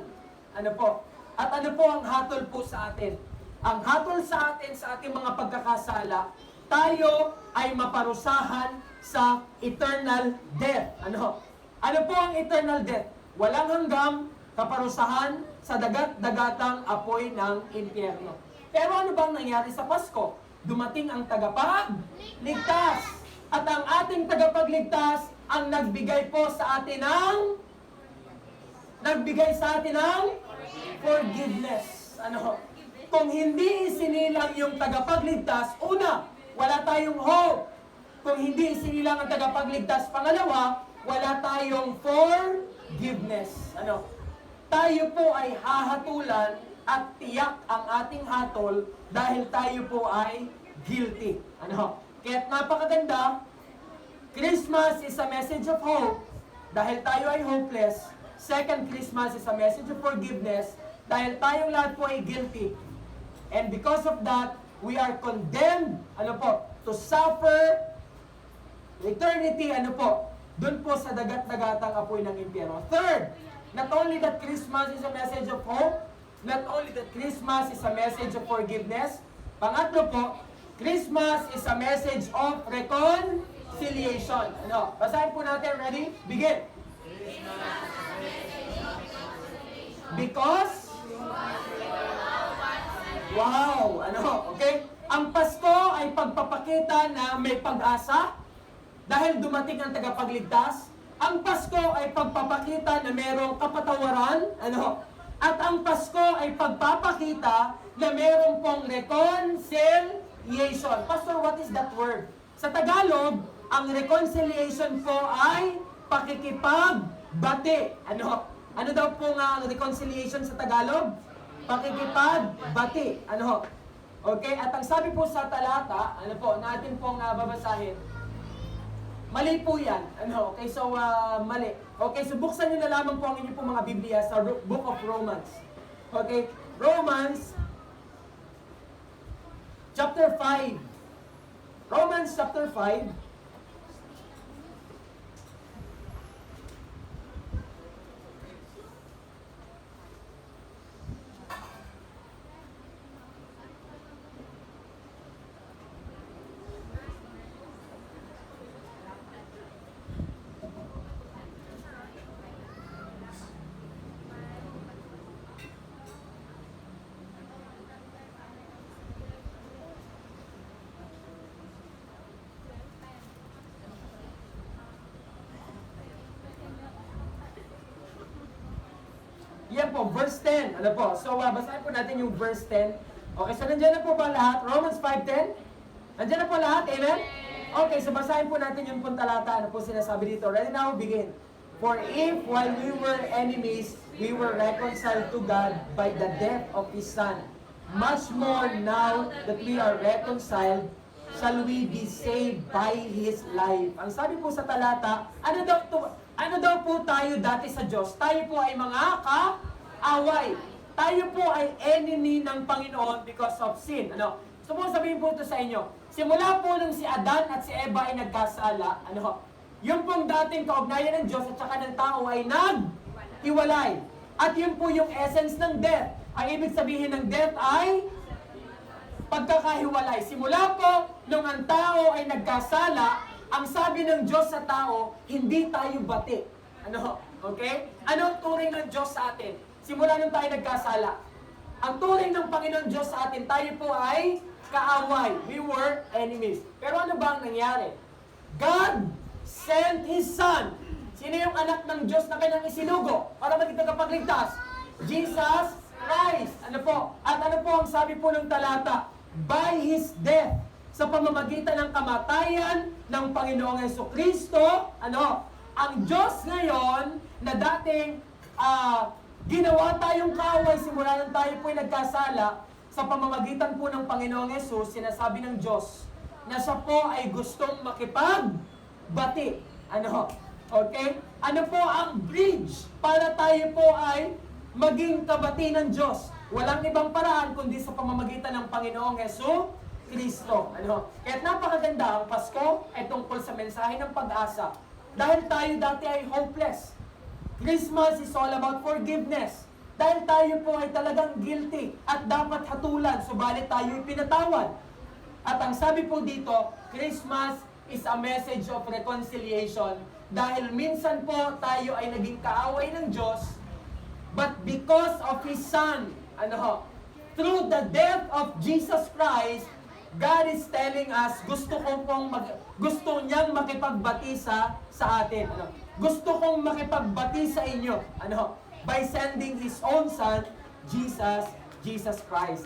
Ano po? At ano po ang hatol po sa atin? Ang hatol sa atin sa ating mga pagkakasala, tayo ay maparusahan sa eternal death. Ano? Ano po ang eternal death? Walang hanggang kaparusahan sa dagat-dagatang apoy ng impyerno. Pero ano bang nangyari sa Pasko? Dumating ang tagapagligtas. At ang ating tagapagligtas ang nagbigay po sa atin ng forgiveness. Ano? Kung hindi isinilang yung tagapagligtas, una, wala tayong hope. Kung hindi isinilang ang tagapagligtas, pangalawa, wala tayong forgiveness. Ano? Tayo po ay hahatulan at tiyak ang ating hatol dahil tayo po ay guilty. Ano? Kaya't napakaganda, Christmas is a message of hope dahil tayo ay hopeless. Second, Christmas is a message of forgiveness dahil tayong lahat po ay guilty. And because of that, we are condemned, ano po, to suffer eternity, ano po, dun po sa dagat-dagatang apoy ng impyerno. Third, not only that Christmas is a message of hope, not only that Christmas is a message of forgiveness, pangatlo po, Christmas is a message of reconciliation. Ano? Basahin po natin. Ready? Begin. Because? Wow! Ano? Okay? Ang Pasko ay pagpapakita na may pag-asa dahil dumating ang tagapagligtas. Ang Pasko ay pagpapakita na mayroong kapatawaran. Ano? At ang Pasko ay pagpapakita na mayroong pong reconciliation. Pastor, what is that word? Sa Tagalog, ang reconciliation po ay pakikipagbati. Ano? Ano daw po nga ang reconciliation sa Tagalog? Pakikipagbati. Ano? Okay? At ang sabi po sa talata, ano po, natin pong babasahin, mali po yan. Ano? Okay, so mali. Okay, so buksan nyo na lamang po ang inyo pong mga Biblia sa Book of Romans. Okay? Romans chapter 5. Romans chapter 5. Yan po, verse 10. Ano po? So, basahin po natin yung verse 10. Okay, so nandiyan na po ba lahat? Romans 5:10? Nandiyan na po lahat? Amen? Okay, so basahin po natin yung pong talata. Ano po sinasabi dito? Ready now, begin. For if while we were enemies, we were reconciled to God by the death of His Son, much more now that we are reconciled, shall we be saved by His life. Ang sabi po sa talata, ano daw po tayo dati sa Diyos? Tayo po ay mga kaaway. Tayo po ay enemy ng Panginoon because of sin. So po sabihin po ito sa inyo, simula po nung si Adan at si Eva ay nagkasala, yung pong dating kaugnayan ng Diyos at saka ng tao ay naghiwalay. At yun po yung essence ng death. Ang ibig sabihin ng death ay pagkakahiwalay. Simula po nung ang tao ay nagkasala, ang sabi ng Diyos sa tao, hindi tayo bati. Okay? Ano ang turing ng Diyos sa atin? Simula nung tayo nagkasala. Ang turing ng Panginoon Diyos sa atin, tayo po ay kaaway. We were enemies. Pero ano ba ang nangyari? God sent His Son. Sino yung anak ng Diyos na kanyang isinugo para maging tagapagligtas? Jesus Christ. At ano po ang sabi po ng talata? By His death, sa pamamagitan ng kamatayan ng Panginoong Jesucristo, ang Diyos ngayon na dating ginawa tayong kaaway simula nang tayo po'y nagkasala, sa pamamagitan po ng Panginoong Jesus, sinasabi ng Diyos na siya po ay gustong makipagbati. Okay? Ano po ang bridge para tayo po ay maging kabati ng Diyos? Walang ibang paraan kundi sa pamamagitan ng Panginoong Jesucristo. Kaya't napakaganda ang Pasko ay tungkol sa mensahe ng pag-asa. Dahil tayo dati ay hopeless. Christmas is all about forgiveness. Dahil tayo po ay talagang guilty at dapat hatulan, subalit tayo ay pinatawad. At ang sabi po dito, Christmas is a message of reconciliation. Dahil minsan po tayo ay naging kaaway ng Diyos, but because of His Son, through the death of Jesus Christ, God is telling us, gusto niyang makipagbati sa atin. Gusto kong makipagbati sa inyo. By sending His own Son, Jesus Christ.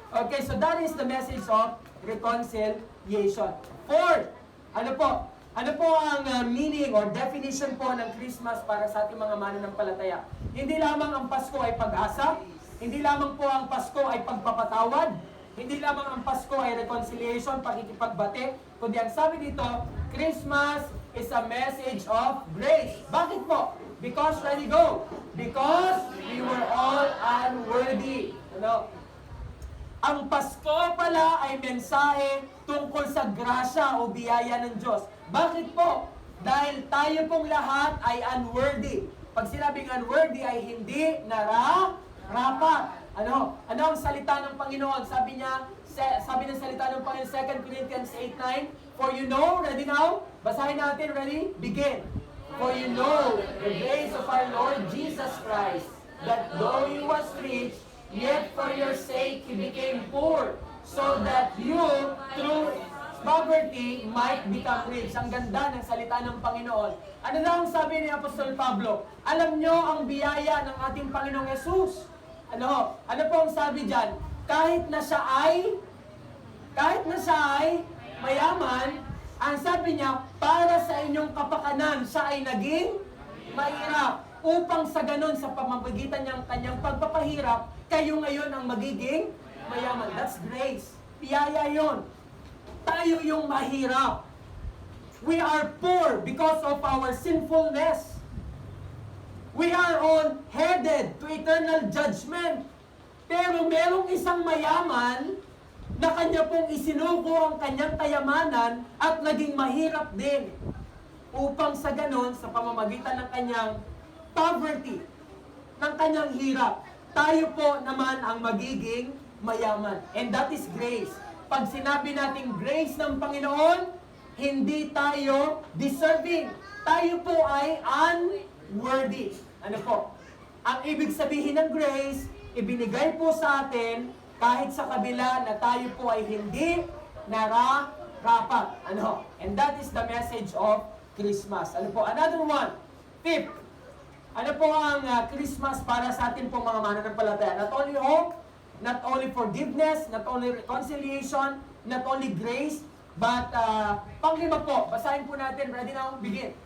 Okay, so that is the message of reconciliation. Fourth, ano po ang meaning or definition po ng Christmas para sa ating mga mananampalataya? Hindi lamang ang Pasko ay pag-asa, hindi lamang po ang Pasko ay pagpapatawad, hindi lamang ang Pasko ay reconciliation, pakikipagbati, kundi ang sabi dito, Christmas is a message of grace. Bakit po? Because, ready, go. Because we were all unworthy. Ang Pasko pala ay mensahe tungkol sa grasya o biyaya ng Diyos. Bakit po? Dahil tayo pong lahat ay unworthy. Pag sinabing unworthy ay hindi nararapat. Ano ang salita ng Panginoon? Sabi ng salita ng Panginoon, 2 Corinthians 8:9, for you know, ready now? Basahin natin, ready? Begin. For you know the grace of our Lord Jesus Christ, that though He was rich, yet for your sake He became poor, so that you, through poverty, might become rich. Ang ganda ng salita ng Panginoon. Ano daw ang sabi ni Apostol Pablo? Alam nyo ang biyaya ng ating Panginoong Jesus. Ano po ang sabi dyan? Kahit na siya ay mayaman, ang sabi niya, para sa inyong kapakanan, siya ay naging mahirap. Upang sa ganun, sa pamamagitan niyang kanyang pagpapahirap, kayo ngayon ang magiging mayaman. That's grace. Biyaya yon. Tayo yung mahirap. We are poor because of our sinfulness. We are all headed to eternal judgment. Pero merong isang mayaman na kanya pong isinuko ang kanyang kayamanan at naging mahirap din. Upang sa ganon, sa pamamagitan ng kanyang poverty, ng kanyang hirap, tayo po naman ang magiging mayaman. And that is grace. Pag sinabi nating grace ng Panginoon, hindi tayo deserving. Tayo po ay unworthy. Ano po? Ang ibig sabihin ng grace, ibinigay po sa atin kahit sa kabila na tayo po ay hindi nararapat. And that is the message of Christmas. Another one. Fifth. Ano po ang Christmas para sa atin pong mga mananampalataya? Not only hope, not only forgiveness, not only reconciliation, not only grace, but panglima po, basahin po natin. Ready now? Begin.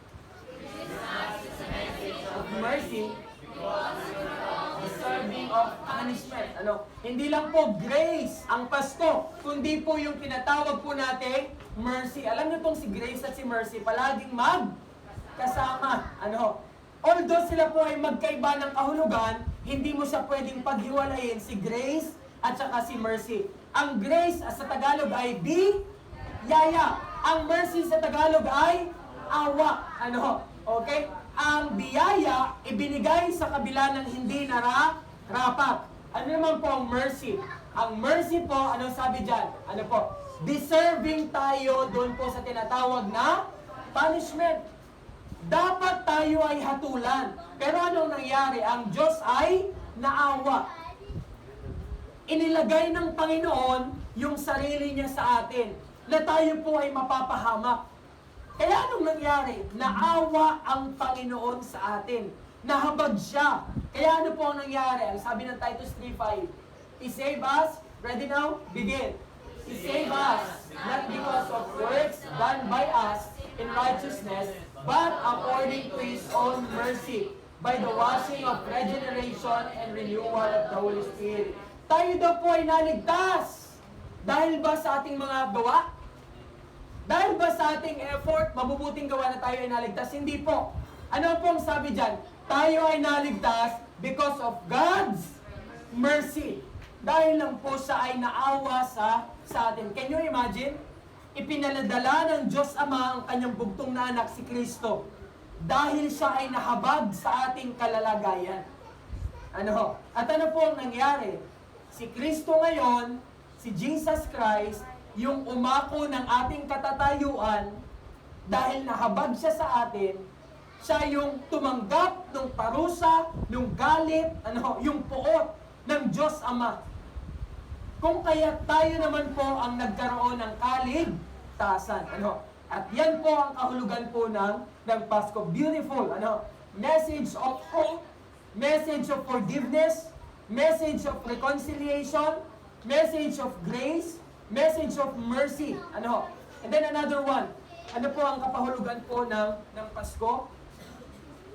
Christmas is a message of Mercy. because from the deserving of punishment. Ano? Hindi lang po grace ang Pasko, kundi po yung tinatawag po natin mercy. Alam niyo tong si Grace at si Mercy, palaging magkasama. Ano? Although sila po ay magkaiba ng kahulugan, hindi mo siya pwedeng paghiwalayin si Grace at saka si Mercy. Ang grace sa Tagalog ay biyaya. Ang mercy sa Tagalog ay awa. Ano? Okay? Ang biyaya ibinigay sa kabila ng hindi nararapat. Ano naman po ang mercy? Ang mercy po, anong sabi dyan? Ano po? Deserving tayo doon po sa tinatawag na punishment. Dapat tayo ay hatulan. Pero anong nangyari? Ang Diyos ay naawa. Inilagay ng Panginoon yung sarili niya sa atin na tayo po ay mapapahamak. Kaya anong nangyari? Naawa ang Panginoon sa atin. Nahabag siya. Kaya ano po ang nangyari? Ang sabi ng Titus 3:5, He saved us. Ready now? Begin. He saved us, not because of works done by us in righteousness, but according to His own mercy, by the washing of regeneration and renewal of the Holy Spirit. Tayo daw po ay naligtas. Dahil ba sa ating mga gawa? Dahil ba sa ating effort, mabubuting gawa na tayo ay naligtas? Hindi po. Ano po ang sabi dyan? Tayo ay naligtas because of God's mercy. Dahil lang po siya ay naawa sa atin. Can you imagine? Ipinaladala ng Diyos Ama ang kanyang bugtong na anak si Kristo. Dahil siya ay nahabag sa ating kalalagayan. Ano? At ano po ang nangyari? Si Kristo ngayon, si Jesus Christ, yung umako ng ating katatayuan, dahil nahabag siya sa atin, siya yung tumanggap ng parusa, ng galit, yung puot ng Diyos Ama. Kung kaya tayo naman po ang nagkaroon ng kaligtasan. At yan po ang kahulugan po ng Pasko. Beautiful. Message of hope, message of forgiveness, message of reconciliation, message of grace, message of mercy. And then another one. Ano po ang kapahulugan po ng Pasko?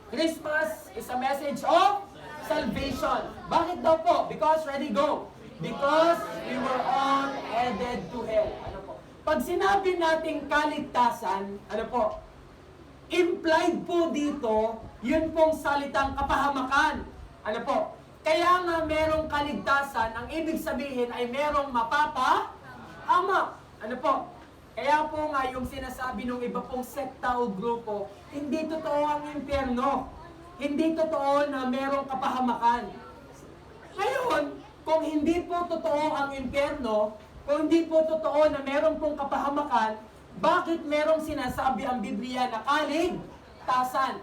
Christmas is a message of salvation. Bakit daw po? Because, ready, go. Because we were all headed to hell. Ano po? Pag sinabi nating kaligtasan, ano po? Implied po dito, yun pong salitang kapahamakan. Ano po? Kaya nga merong kaligtasan, ang ibig sabihin ay merong mapapahamak. Ano po? Kaya po nga yung sinasabi ng iba pong sekta o grupo, hindi totoo ang impyerno. Hindi totoo na merong kapahamakan. Ngayon, kung hindi po totoo ang impyerno, kung hindi po totoo na meron pong kapahamakan, bakit merong sinasabi ang Biblia na kaligtasan?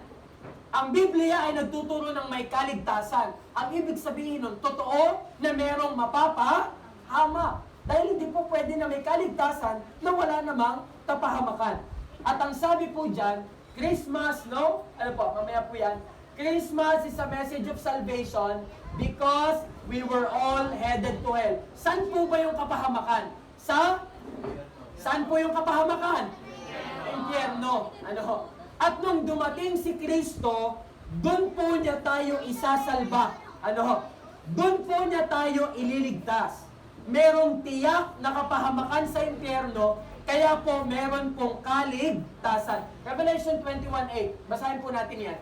Ang Biblia ay nagtuturo ng may kaligtasan. Ang ibig sabihin nun, totoo na merong mapapahamak. Dahil hindi po pwede na may kaligtasan na wala namang kapahamakan. At ang sabi po dyan, Christmas, no? Ano po, mamaya po yan. Christmas is a message of salvation because we were all headed to hell. Saan po ba yung kapahamakan? Saan po yung kapahamakan? Impyerno. At nung dumating si Kristo, doon po niya tayo isasalba. Doon po niya tayo ililigtas. Merong tiyak na kapahamakan sa impyerno, kaya po meron pong kaligtasan. Revelation 21:8. Basahin po natin yan.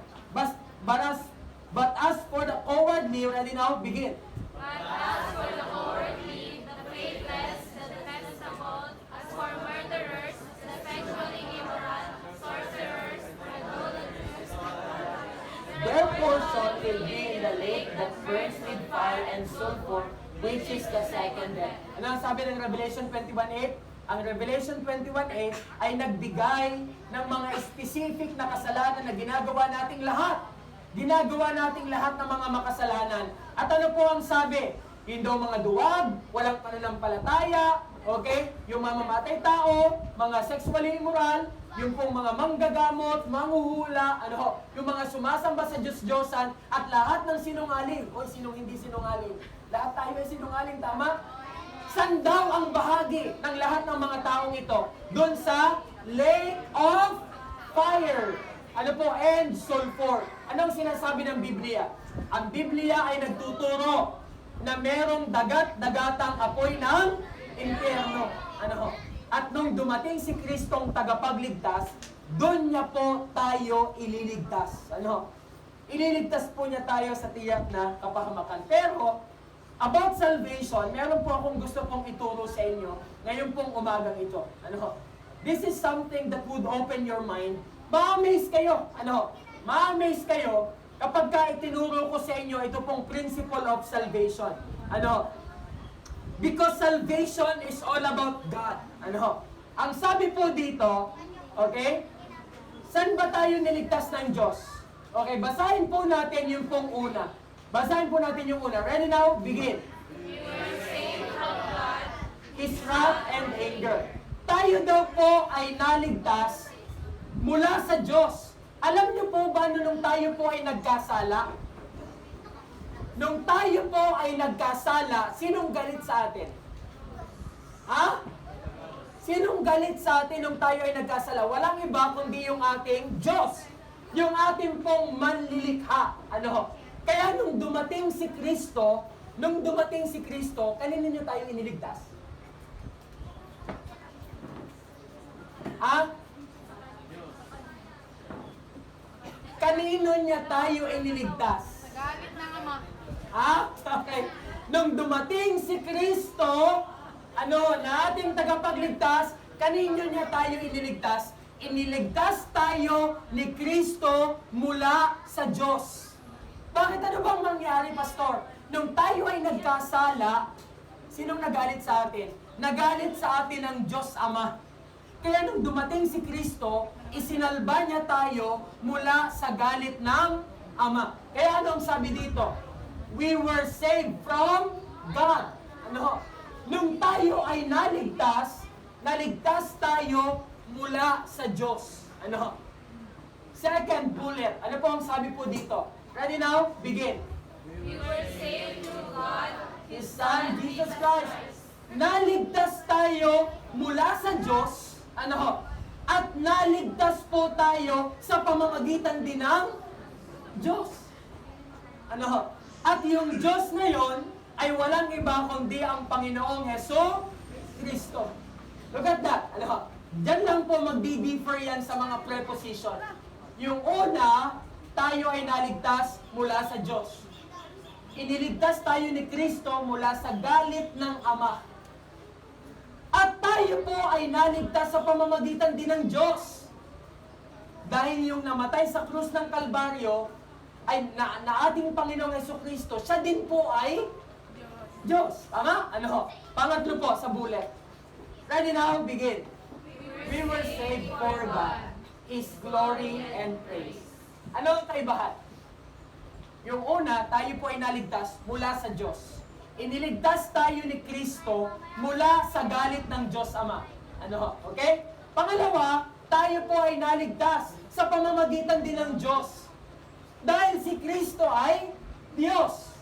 But as for the cowardly, ready now? Begin. But as for the cowardly, the faithless, the detestable, as for murderers, the sexually immoral, sorcerers, idolaters, Their portion will be in the lake that burns with fire and sulfur, which is the second death. Ano ang sabi ng Revelation 21:8? Ang Revelation 21:8 ay nagbigay ng mga specific na kasalanan na ginagawa nating lahat. Ginagawa nating lahat ng mga makasalanan. At ano po ang sabi? Yung daw mga duwag, walang pananampalataya, okay? Yung mamamatay tao, mga sexually immoral, yung pong mga manggagamot, manghuhula, yung mga sumasamba sa Diyos-Diyosan, at lahat ng sinungaling. O, sinong hindi sinungaling? Lahat tayo ay sinungaling, tama? San daw ang bahagi ng lahat ng mga taong ito? Doon sa lake of fire. Ano po? And sulfur. Anong sinasabi ng Biblia? Ang Biblia ay nagtuturo na merong dagat-dagatang apoy ng impyerno. Ano ho? At nung dumating si Kristong tagapagligtas, doon niya po tayo ililigtas. Ano ho? Ililigtas po niya tayo sa tiyak na kapahamakan. Pero, about salvation, meron po akong gusto pong ituro sa inyo ngayon pong umagang ito. Ano ho? This is something that would open your mind. Ma-amaze kayo. Ano ho? Ma-amaze kayo kapag ka itinuro ko sa inyo ito pong principle of salvation. Ano? Because salvation is all about God. Ano? Ang sabi po dito, okay? Saan ba tayo niligtas ng Diyos? Okay, basahin po natin yung pong una. Basahin po natin yung una. Ready now? Begin. You were saved from God. His wrath and anger. Tayo daw po ay naligtas mula sa Diyos. Alam niyo po ba nung tayo po ay nagkasala? Nung tayo po ay nagkasala, sinong galit sa atin? Ha? Sinong galit sa atin nung tayo ay nagkasala? Walang iba kundi yung ating Diyos. Yung ating pong manlilikha. Ano? Kaya nung dumating si Kristo, kanino niyo tayo iniligtas? Ha? Kanino niya tayo iniligtas? Sa galit ng Ama. Ha? Okay. Nung dumating si Kristo, na ating tagapagligtas, kanino niya tayo iniligtas? Iniligtas tayo ni Kristo mula sa Diyos. Bakit ano bang mangyari, Pastor? Nung tayo ay nagkasala, sinong nagalit sa atin? Nagalit sa atin ang Diyos Ama. Kaya nung dumating si Kristo, isinalba niya tayo mula sa galit ng Ama. Kaya ano ang sabi dito? We were saved from God. Ano? Nung tayo ay naligtas tayo mula sa Diyos. Ano? Second bullet. Ano po ang sabi po dito? Ready now? Begin. You were saved through God, His Son, Jesus Christ. Naligtas tayo mula sa Diyos. Ano? At naligtas po tayo sa pamamagitan din ng Diyos. Ano? At yung Diyos na yon ay walang iba kundi ang Panginoong Heso Kristo. Look at that. Ano? Diyan lang po magdi-differ yan sa mga preposition. Yung una, tayo ay naligtas mula sa Diyos. Iniligtas tayo ni Kristo mula sa galit ng Ama. At tayo po ay naligtas sa pamamagitan din ng Diyos. Dahil yung namatay sa krus ng Kalbaryo, ay na ating Panginoong Jesucristo, siya din po ay Diyos. Tama? Ano? Pangatlo po sa bullet. Ready now? Begin. We were saved for God, His glory and praise. Ano ang kaibahan? Yung una, tayo po ay naligtas mula sa Diyos. Iniligtas tayo ni Kristo mula sa galit ng Diyos Ama. Ano? Okay? Pangalawa, tayo po ay naligtas sa pamamagitan din ng Diyos. Dahil si Kristo ay Diyos.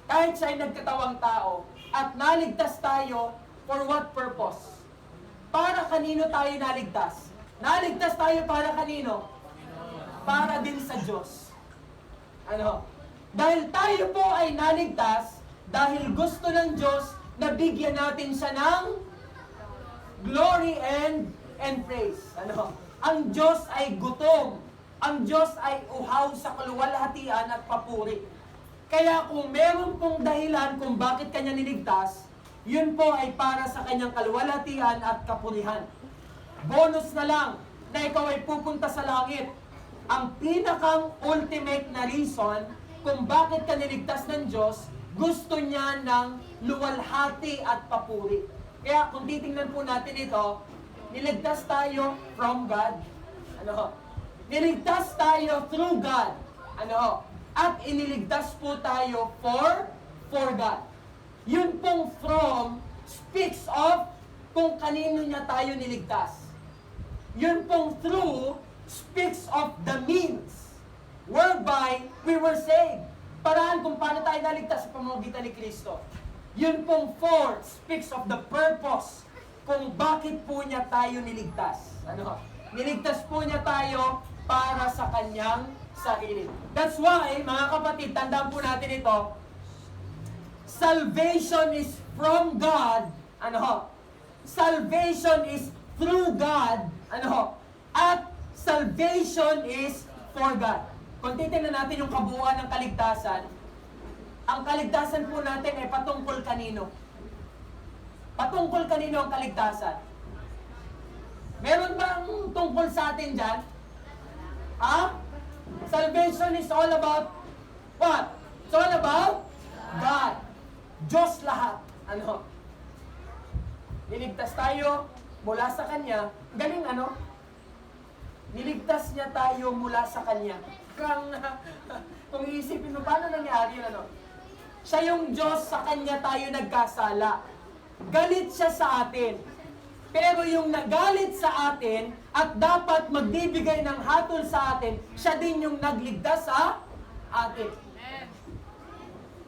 Kahit siya ay nagkatawang tao at naligtas tayo for what purpose? Para kanino tayo naligtas? Naligtas tayo para kanino? Para din sa Diyos. Ano? Dahil tayo po ay naligtas, dahil gusto ng Diyos na bigyan natin siya ng glory and praise. Ano? Ang Diyos ay gutom. Ang Diyos ay uhaw sa kaluwalhatian at papuri. Kaya kung meron pong dahilan kung bakit kanya niligtas, yun po ay para sa kanyang kaluwalhatian at kapurihan. Bonus na lang na ikaw ay pupunta sa langit. Ang pinakang ultimate na reason kung bakit ka niligtas ng Diyos, gusto niya ng luwalhati at papuri. Kaya kung titingnan po natin ito, niligtas tayo from God. Ano? Niligtas tayo through God. Ano? At iniligtas po tayo for God. Yun pong from speaks of kung kanino niya tayo niligtas. Yun pong through speaks of the means whereby we were saved. Paraan kung paano tayo naligtas sa pamamagitan ni Kristo. Yun pong for speaks of the purpose kung bakit po niya tayo niligtas. Ano? Niligtas po niya tayo para sa kanyang sarili. That's why, mga kapatid, tandaan po natin ito, salvation is from God, ano ho? Salvation is through God, ano ho? At salvation is for God. Kung titignan natin yung kabuuan ng kaligtasan, ang kaligtasan po natin ay patungkol kanino? Patungkol kanino ang kaligtasan? Meron bang tungkol sa atin dyan? Ha? Salvation is all about what? It's all about God. Diyos lahat. Ano? Niligtas tayo mula sa Kanya. Galing ano? Niligtas niya tayo mula sa Kanya. Kung iisipin mo, paano nangyari yun, ano? Siya yung Diyos, sa Kanya tayo nagkasala. Galit siya sa atin. Pero yung nagalit sa atin at dapat magbibigay ng hatol sa atin, siya din yung nagligtas sa atin.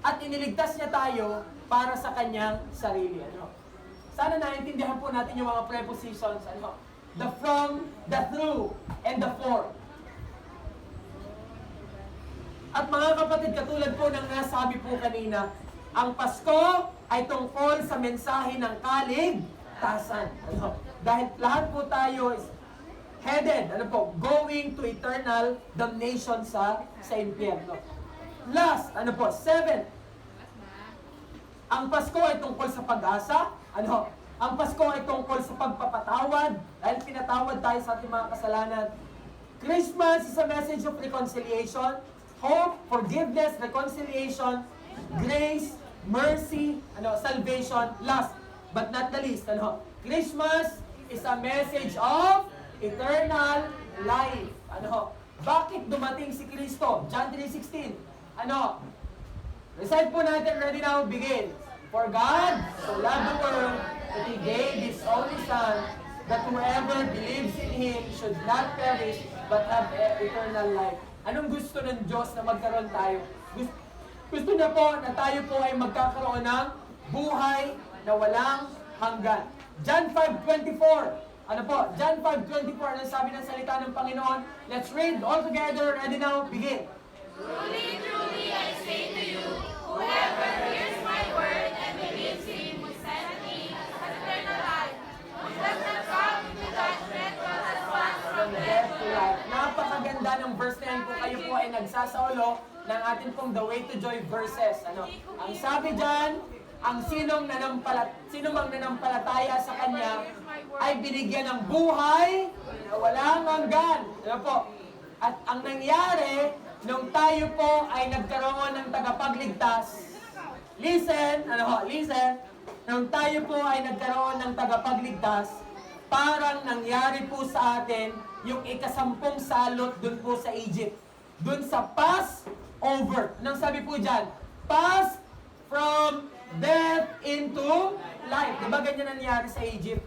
At iniligtas niya tayo para sa kanyang sarili. Ano? Sana naintindihan po natin yung mga prepositions. Ano? The from, the through, and the for. At mga kapatid, katulad po ng nasabi po kanina, ang Pasko ay tungkol sa mensahe ng kaligtasan. Ano? Dahil lahat po tayo is headed, ano po, going to eternal damnation sa impyerno. Last, ano po, 7. Ang Pasko ay tungkol sa pag-asa. Ano? Ang Pasko ay tungkol sa pagpapatawad dahil pinatawad tayo sa ating mga kasalanan. Christmas is a message of reconciliation, hope, forgiveness, reconciliation, grace, mercy, ano, salvation. Last but not the least, ano, Christmas is a message of eternal life. Ano, bakit dumating si Kristo? John 3:16. Ano, recite po natin, ready now, begin. For God so loved the world that He gave His only Son, that whoever believes in Him should not perish, but have eternal life. Anong gusto ng Diyos na magkaroon tayo? Gusto niya po na tayo po ay magkakaroon ng buhay na walang hanggan. John 5:24. Ano po? John 5:24. Ano sabi ng salita ng Panginoon? Let's read all together. Ready now? Begin. Truly, truly, I say to you, whoever hears my word and believes Him who sent me has eternal life. He does not come into judgment, but has passed from death to life. Napakaganda ng verse na yan kung kayo po ay nagsasaulo ng atin pong The Way to Joy verses. Ano? Ang sabi dyan, ang sino mang nanampalataya sa Kanya ay binigyan ng buhay na walang hanggan. Ano po? At ang nangyari, nung tayo po ay nagkaroon ng tagapagligtas, listen, nung tayo po ay nagkaroon ng tagapagligtas, parang nangyari po sa atin yung ikasampung salot dun po sa Egypt. Dun sa Passover. Anong sabi po dyan? Pass from death into life. Diba ganyan nangyari sa Egypt?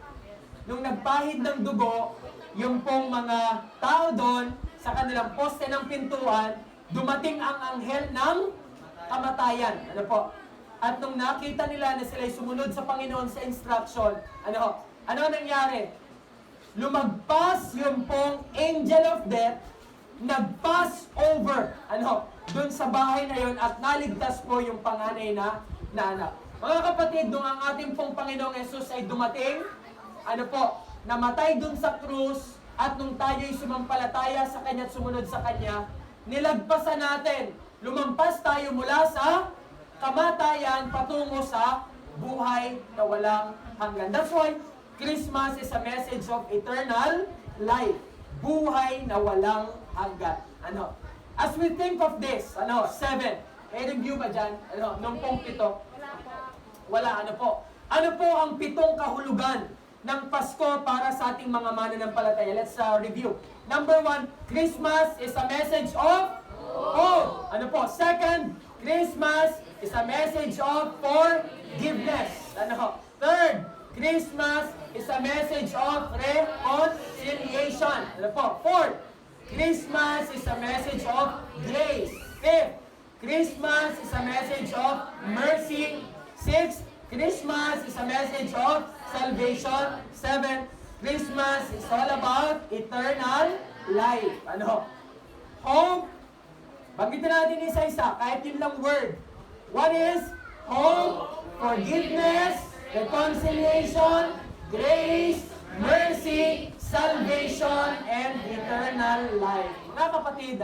Nung nagpahid ng dugo, yung pong mga tao doon, sa kanilang poste ng pintuan, dumating ang anghel ng kamatayan. Ano po? At nung nakita nila na sila'y sumunod sa Panginoon sa instruction, ano nangyari? Lumagpas yung pong angel of death, nag-pass over, dun sa bahay na yon at naligtas po yung panganay na anak. Mga kapatid, nung ang ating pong Panginoong Yesus ay dumating, namatay dun sa krus, at nung tayo'y sumampalataya sa Kanya at sumunod sa Kanya, nilagpasan natin, lumampas tayo mula sa kamatayan patungo sa buhay na walang hanggan. That's why Christmas is a message of eternal life. Buhay na walang hanggan. As we think of this, 7, may review ba dyan? Nung pong 7? Wala, Ano po ang 7 kahulugan ng Pasko para sa ating mga mananampalataya? Let's review. Number 1, Christmas is a message of hope. Second, Christmas is a message of forgiveness. Third, Christmas is a message of reconciliation. Fourth, Christmas is a message of grace. Fifth, Christmas is a message of mercy. Sixth, Christmas is a message of salvation. 7, Christmas is all about eternal life. Ano? Hope. Banggitin natin isa-isa, kahit yun lang word. What is hope, forgiveness, reconciliation, grace, mercy, salvation, and eternal life. Mga kapatid,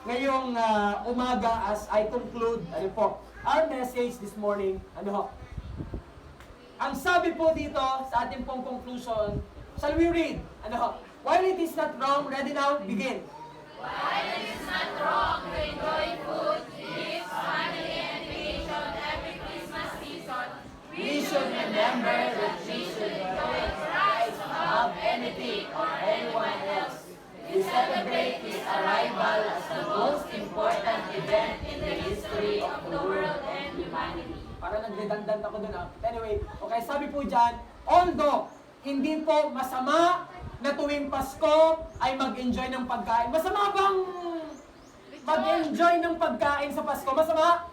ngayong umaga as I conclude, our message this morning, ang sabi po dito sa ating pong conclusion, shall we read? While it is not wrong, ready now, begin. While it is not wrong to enjoy food, gifts, family, and vacation every Christmas season, we should remember that we should enjoy Christ above anything or anyone else. We celebrate His arrival as the most important event in the history of the world and humanity. Para nag-redundant ako dun Anyway, okay, sabi po dyan, although hindi po masama na tuwing Pasko ay mag-enjoy ng pagkain. Masama bang mag-enjoy ng pagkain sa Pasko? Masama?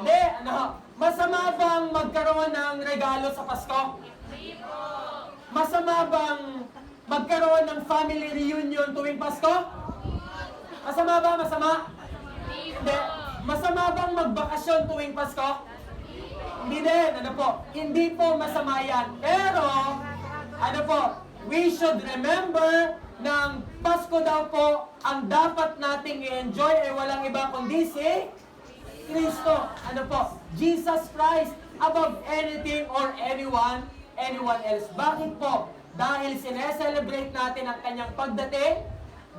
Hindi. Masama bang magkaroon ng regalo sa Pasko? Masama bang magkaroon ng family reunion tuwing Pasko? Masama ba? Masama? Hindi. Masama bang magbakasyon tuwing Pasko? Hindi din. Hindi po masama yan. Pero, we should remember ng Pasko daw po, ang dapat nating i-enjoy ay walang iba kundi si Kristo. Jesus Christ above anything or anyone else. Bakit po? Dahil sineselebrate natin ang kanyang pagdating,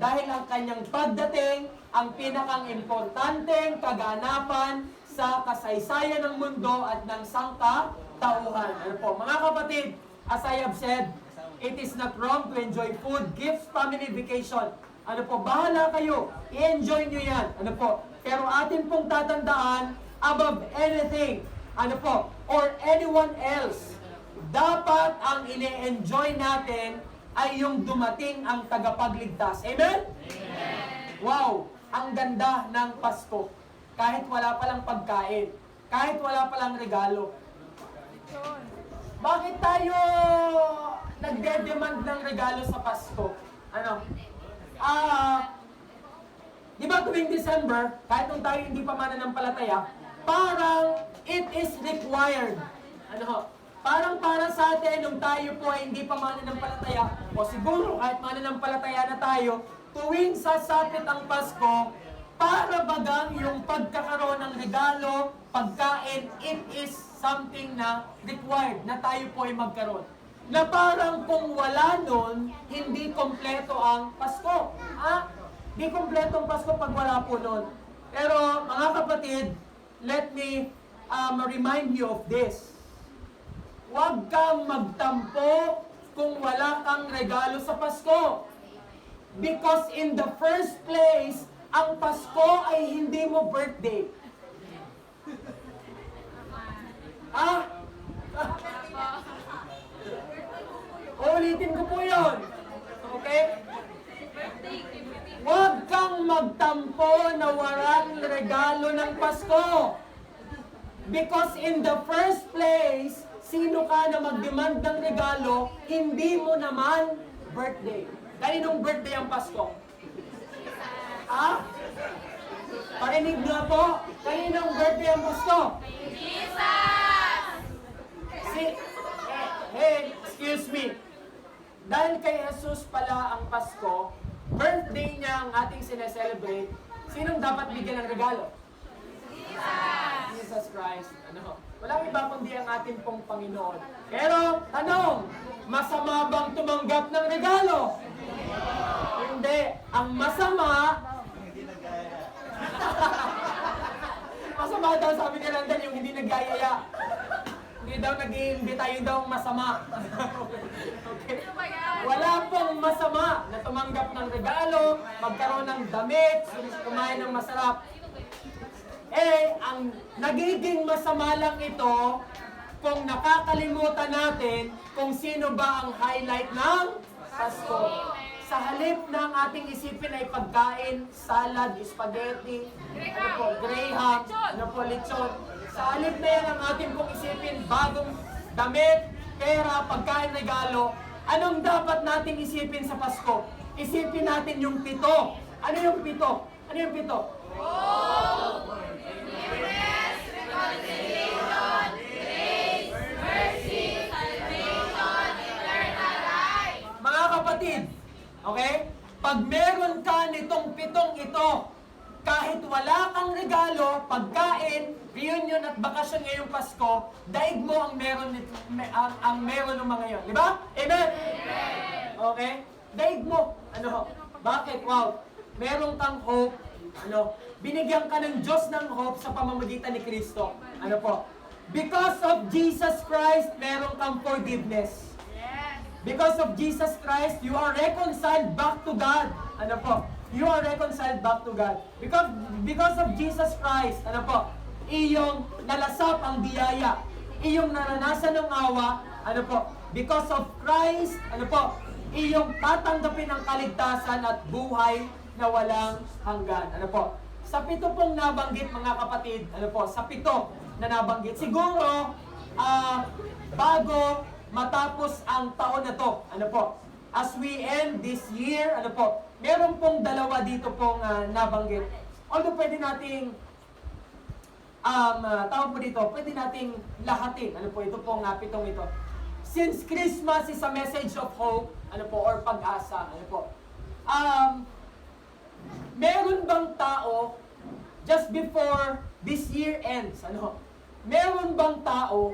dahil ang kanyang pagdating ang pinakang importanteng kaganapan sa kasaysayan ng mundo at ng sangkatauhan. Mga kapatid, as I have said, it is not wrong to enjoy food, gifts, family, vacation. Bahala kayo. I-enjoy nyo yan. Pero atin pong tatandaan, above anything, or anyone else, dapat ang ine-enjoy natin ay yung dumating ang tagapagligtas. Amen? Amen. Wow! Ang ganda ng Pasko. Kahit wala palang pagkain, kahit wala palang regalo. Bakit tayo nagde-demand ng regalo sa Pasko? Di ba tuwing December, kahit nung tayo hindi pa mananampalataya, parang it is required. Parang para sa atin, nung tayo po ay hindi pa mananampalataya, o siguro kahit mananampalataya na tayo, tuwing sasapit ang Pasko, para bagang yung pagkakaroon ng regalo, pagkain, it is something na required na tayo po ay magkaroon. Na parang kung wala nun, hindi kompleto ang Pasko. Di kompleto ang Pasko pag wala po nun. Pero mga kapatid, let me remind you of this. Huwag kang magtampo kung wala kang regalo sa Pasko. Because in the first place, ang Pasko ay hindi mo birthday. Ulitin ko po yun. Okay? Huwag kang magtampo na walang regalo ng Pasko. Because in the first place, sino ka na mag-demand ng regalo, hindi mo naman birthday. Kaninong birthday ang Pasko? Parinig nga po. Kaninong birthday ang Pasko? Jesus! Hey, excuse me. Dahil kay Jesus pala ang Pasko, birthday niya ang ating sineselebrate, sinong dapat bigyan ng regalo? Jesus Christ. Walang iba kundi ang ating pong Panginoon. Pero, tanong, masama bang tumanggap ng regalo? Hindi. Ang masama, masama daw, sabi ni Randall, yung hindi nagayaya. Hindi daw nag-iimbita, yun daw ang masama. Okay. Wala pong masama na tumanggap ng regalo, magkaroon ng damit, kumain ng masarap. Ang nagiging masama lang ito kung nakakalimutan natin kung sino ba ang highlight ng Pasko. Sa halip na ang ating isipin ay pagkain, salad, spaghetti, graham, lechon. Sa halip na yan ang ating pong isipin, bagong damit, pera, pagkain, regalo. Anong dapat nating isipin sa Pasko? Isipin natin yung 7. Ano yung 7? Ano yung 7? Mga kapatid, okay? Pag meron ka nitong 7 ito, kahit wala kang regalo, pagkain, reunion at bakasyon ngayong Pasko, daig mo ang meron ang meron ng mga yon, di ba? Amen. Okay? Daig mo. Ano? Bakit? Wow. Meron kang hope. Ano? Binigyan ka ng Diyos ng hope sa pamamagitan ni Kristo. Ano po? Because of Jesus Christ, meron kang forgiveness. Because of Jesus Christ, you are reconciled back to God. Ano po? You are reconciled back to God. Because of Jesus Christ, ano po? Iyong nalasap ang biyaya. Iyong naranasan ng awa. Ano po? Because of Christ, ano po? Iyong tatanggapin ang kaligtasan at buhay na walang hanggan. Ano po? Sa 7 pong nabanggit, mga kapatid, ano po? Sa 7 na nabanggit, siguro, bago matapos ang taon na to, ano po, as we end this year, ano po, meron pong 2 dito pong nabanggit. Although pwede nating, tawag mo dito, pwede nating lahatin, ano po, ito pong 7 ito. Since Christmas is a message of hope, ano po, or pag-asa, ano po, meron bang tao, just before this year ends, ano, meron bang tao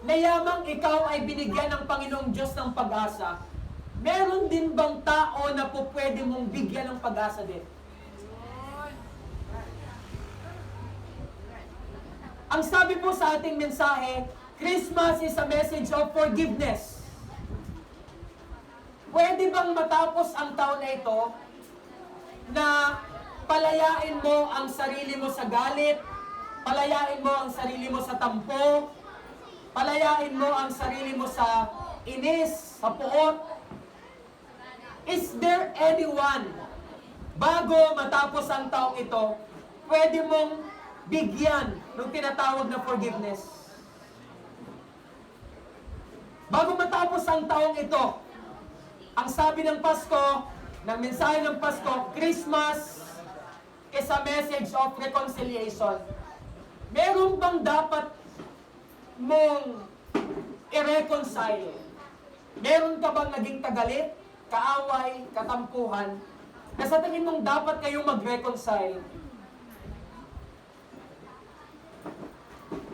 na yamang ikaw ay binigyan ng Panginoong Diyos ng pag-asa, meron din bang tao na po pwede mong bigyan ng pag-asa din? Ang sabi po sa ating mensahe, Christmas is a message of forgiveness. Pwede bang matapos ang taon na ito na palayain mo ang sarili mo sa galit, palayain mo ang sarili mo sa tampo, palayain mo ang sarili mo sa inis, sa puot? Is there anyone, bago matapos ang taong ito, pwede mong bigyan ng tinatawag na forgiveness? Bago matapos ang taong ito, ang sabi ng Pasko, ng mensahe ng Pasko, Christmas is a message of reconciliation. Meron bang dapat mong i-reconcile? Meron ka bang naging kagalit, kaaway, katampuhan, na sa tingin mong dapat kayong mag-reconcile?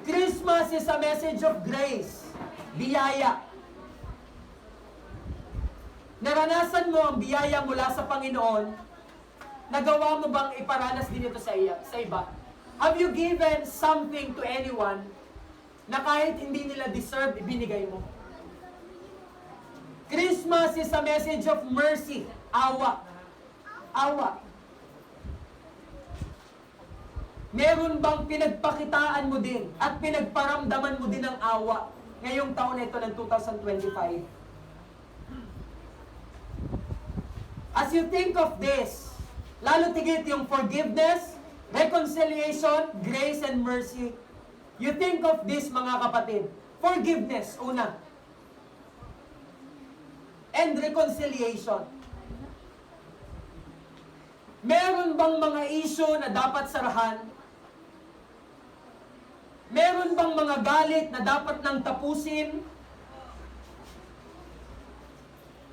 Christmas is a message of grace, biyaya. Naranasan mo ang biyaya mula sa Panginoon, nagawa mo bang iparanas din ito sa iba? Have you given something to anyone na kahit hindi nila deserve, ibinigay mo? Christmas is a message of mercy, awa. Awa. Meron bang pinagpakitaan mo din at pinagparamdaman mo din ng awa ngayong taon na ito ng 2025? As you think of this, lalo tigit yung forgiveness, reconciliation, grace, and mercy. You think of this, mga kapatid. Forgiveness, una. And reconciliation. Meron bang mga issue na dapat sarahan? Meron bang mga galit na dapat nang tapusin?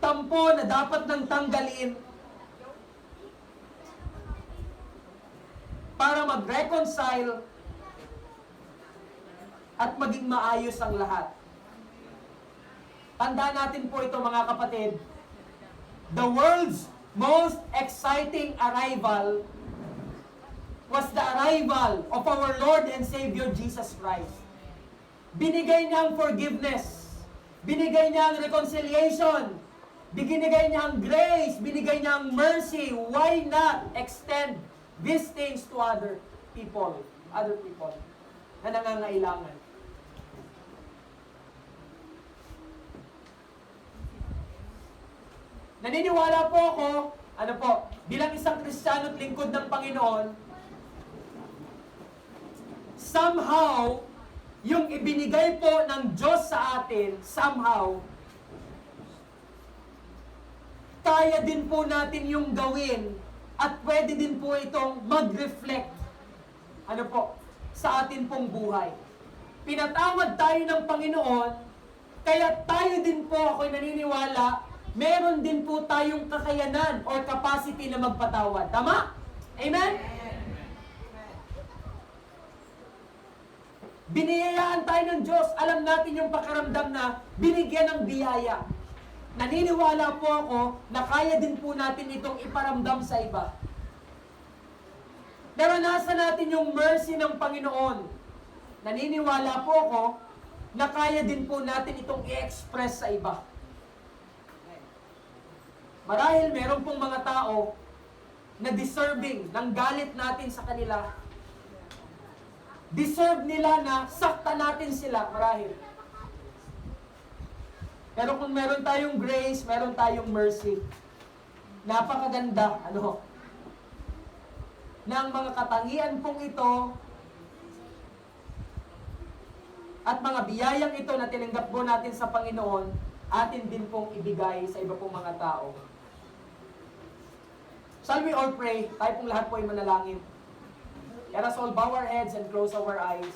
Tampo na dapat nang tanggalin? Para mag-reconcile at maging maayos ang lahat. Tandaan natin po ito, mga kapatid. The world's most exciting arrival was the arrival of our Lord and Savior Jesus Christ. Binigay niya ang forgiveness. Binigay niya ang reconciliation. Binigay niya ang grace. Binigay niya ang mercy. Why not extend these things to other people na nangangailangan? Naniniwala po ako, bilang isang Kristiyano at lingkod ng Panginoon, somehow, yung ibinigay po ng Diyos sa atin, somehow, kaya din po natin yung gawin at pwede din po itong mag-reflect ano po, sa atin pong buhay. Pinatawad tayo ng Panginoon, kaya tayo din po, ako'y naniniwala, meron din po tayong kakayanan or capacity na magpatawad. Tama? Amen? Biniyayaan tayo ng Diyos. Alam natin yung pakiramdam na binigyan ng biyaya. Naniniwala po ako na kaya din po natin itong iparamdam sa iba. Naranasan natin yung mercy ng Panginoon. Naniniwala po ako na kaya din po natin itong i-express sa iba. Marahil meron pong mga tao na deserving ng galit natin sa kanila. Deserve nila na sakta natin sila, marahil. Pero kung meron tayong grace, meron tayong mercy. Napakaganda, ng mga katangian pong ito at mga biyayang ito na tinanggap po natin sa Panginoon, atin din pong ibigay sa iba pong mga tao. Shall we all pray? Tayo pong lahat po ay manalangin. Let us all bow our heads and close our eyes.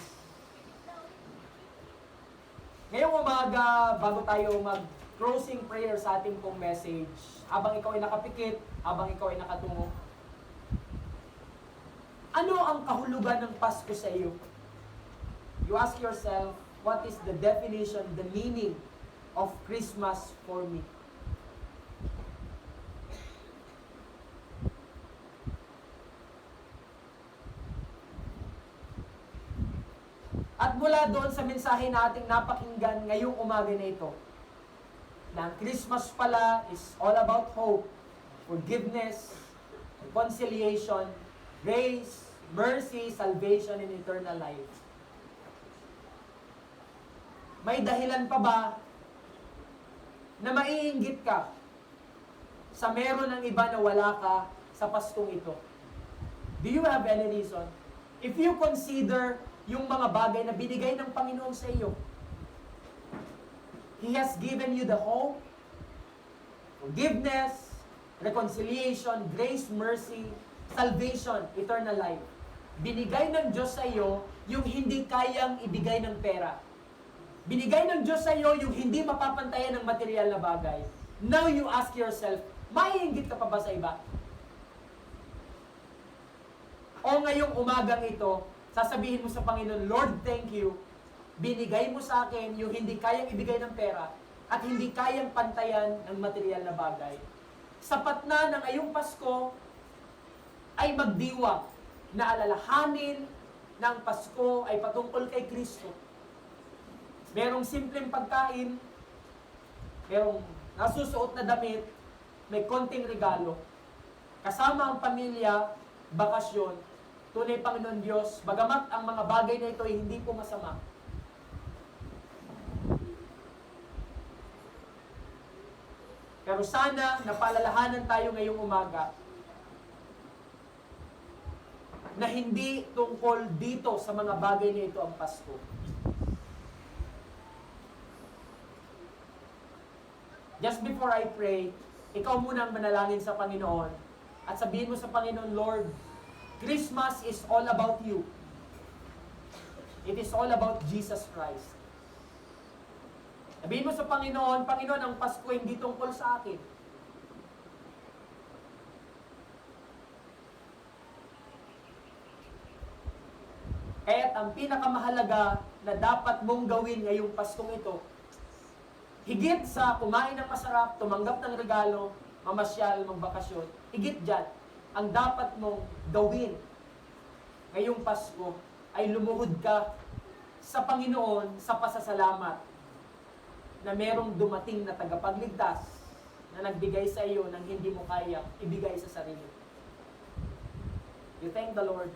Ngayong umaga, bago tayo mag-closing prayer sa ating pong message, habang ikaw ay nakapikit, habang ikaw ay nakatungo, ano ang kahulugan ng Pasko sa iyo? You ask yourself, what is the definition, the meaning of Christmas for me? At mula doon sa mensahe nating napakinggan ngayong umaga na ito, na ang Christmas pala is all about hope, forgiveness, reconciliation, grace, mercy, salvation, and eternal life. May dahilan pa ba na maiinggit ka sa meron ng iba na wala ka sa Paskong ito? Do you have any reason? If you consider yung mga bagay na binigay ng Panginoon sa iyo, He has given you the hope, forgiveness, reconciliation, grace, mercy, salvation, eternal life. Binigay ng Diyos sa iyo yung hindi kayang ibigay ng pera. Binigay ng Diyos sa iyo yung hindi mapapantayan ng material na bagay. Now you ask yourself, maiinggit ka pa ba sa iba? O ngayong umagang ito, sasabihin mo sa Panginoon, Lord, thank you. Binigay mo sa akin yung hindi kayang ibigay ng pera at hindi kayang pantayan ng material na bagay. Sapat na na ngayong Pasko ay magdiwang na alalahanin ng Pasko ay patungkol kay Kristo. Merong simpleng pagkain, merong nasusuot na damit, may konting regalo. Kasama ang pamilya, bakasyon, tunay Panginoon Diyos, bagamat ang mga bagay na ito ay hindi po masama. Pero sana napaalalahanan tayo ngayong umaga na hindi tungkol dito sa mga bagay na ito ang Pasko. Just before I pray, ikaw muna ang manalangin sa Panginoon at sabihin mo sa Panginoon, Lord, Christmas is all about you. It is all about Jesus Christ. Sabihin mo sa Panginoon, Panginoon, ang Pasko hindi tungkol sa akin. Kaya't ang pinakamahalaga na dapat mong gawin ngayong Paskong ito, higit sa kumain ng masarap, tumanggap ng regalo, mamasyal, magbakasyon, higit dyan, ang dapat mong gawin ngayong Pasko ay lumuhod ka sa Panginoon sa pasasalamat na merong dumating na tagapagligtas na nagbigay sa iyo ng hindi mo kayang ibigay sa sarili. You thank the Lord.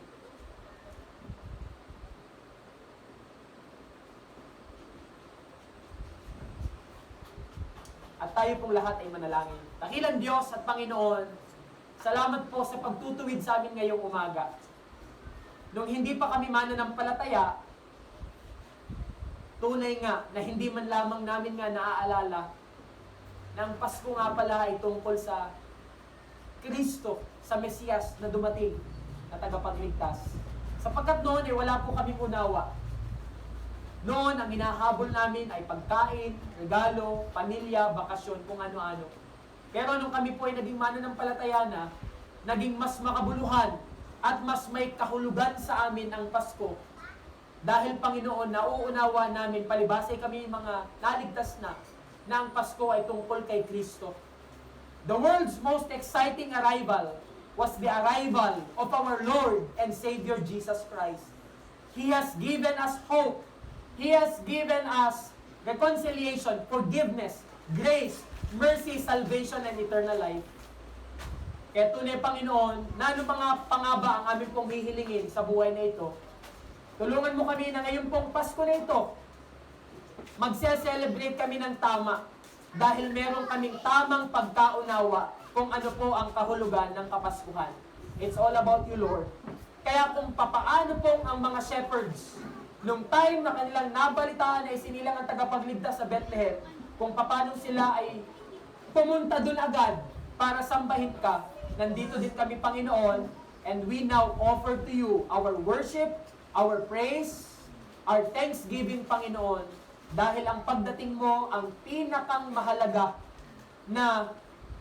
At tayo pong lahat ay manalangin. Dakilang Diyos at Panginoon, salamat po sa pagtutuwid sa amin ngayong umaga. Nung hindi pa kami mananampalataya, tunay nga na hindi man lamang namin nga naaalala na ang Pasko nga pala ay tungkol sa Kristo, sa Mesiyas na dumating na tagapagligtas. Sapagkat noon ay wala po kaming unawa. Noon, ang hinahabol namin ay pagkain, regalo, pamilya, bakasyon, kung ano-ano. Pero nung kami po ay naging mananampalataya na, naging mas makabuluhan at mas may kahulugan sa amin ang Pasko. Dahil Panginoon, nauunawa namin, palibasay kami mga naligtas na ang Pasko ay tungkol kay Kristo. The world's most exciting arrival was the arrival of our Lord and Savior Jesus Christ. He has given us hope. He has given us reconciliation, forgiveness, grace, mercy, salvation, and eternal life. Kaya tunay Panginoon, na ano mga pangaba ang aming pong hihilingin sa buhay na ito, tulungan mo kami na ngayon pong Pasko na ito, magse-celebrate kami ng tama dahil meron kaming tamang pagkaunawa kung ano po ang kahulugan ng Kapaskuhan. It's all about you, Lord. Kaya kung papaano pong ang mga shepherds, nung time na kanilang nabalitaan ay sinilang ang tagapagligtas sa Bethlehem, kung papaano sila ay pumunta dun agad para sambahin ka, nandito din kami, Panginoon, and we now offer to you our worship, our praise, our thanksgiving, Panginoon, dahil ang pagdating mo ang pinakang mahalaga na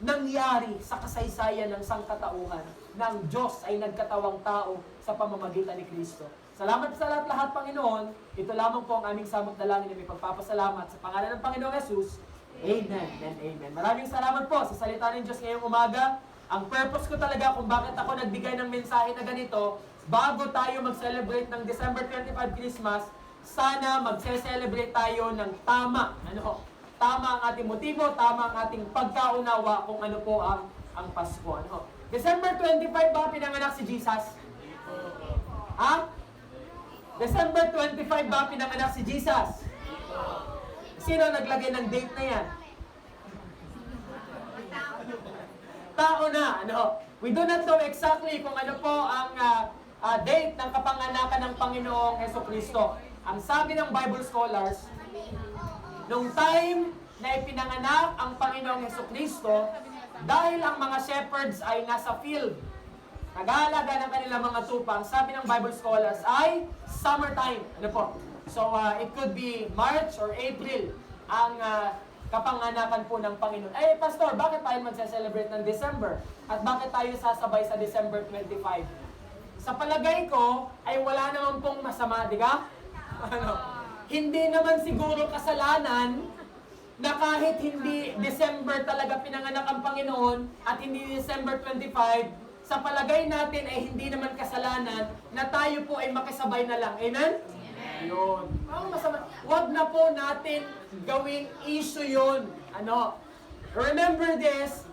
nangyari sa kasaysayan ng sangkatauhan na ang Diyos ay nagkatawang tao sa pamamagitan ni Kristo. Salamat sa lahat-lahat, Panginoon. Ito lamang po ang aming samot dalangin na may pagpapasalamat sa pangalan ng Panginoong Jesus. Amen and amen. Maraming salamat po sa salita ng Diyos ngayong umaga. Ang purpose ko talaga kung bakit ako nagbigay ng mensahe na ganito, bago tayo mag-celebrate ng December 25 Christmas, sana magse-celebrate tayo ng tama. Tama ang ating motibo, tama ang ating pagkaunawa kung ano po ang Pasko. December 25 ba pinanganak si Jesus? Ha? December 25 ba pinanganak si Jesus? Sino naglagay ng date na yan? Tao na. We do not know exactly kung ano po ang date ng kapanganakan ng Panginoong Hesukristo. Ang sabi ng Bible scholars, nung time na ipinanganak ang Panginoong Hesukristo, dahil ang mga shepherds ay nasa field, nag-aalaga ng kanilang mga tupa, ang sabi ng Bible scholars ay summertime. So, it could be March or April ang kapanganakan po ng Panginoon. Pastor, bakit tayo magse-celebrate ng December? At bakit tayo sasabay sa December 25? Sa palagay ko, ay wala naman pong masama, di ba? Hindi naman siguro kasalanan na kahit hindi December talaga pinanganak ang Panginoon at hindi December 25, sa palagay natin ay hindi naman kasalanan na tayo po ay makisabay na lang. Amen? Yun. Masama. Huwag na po natin gawing issue yun. Remember this,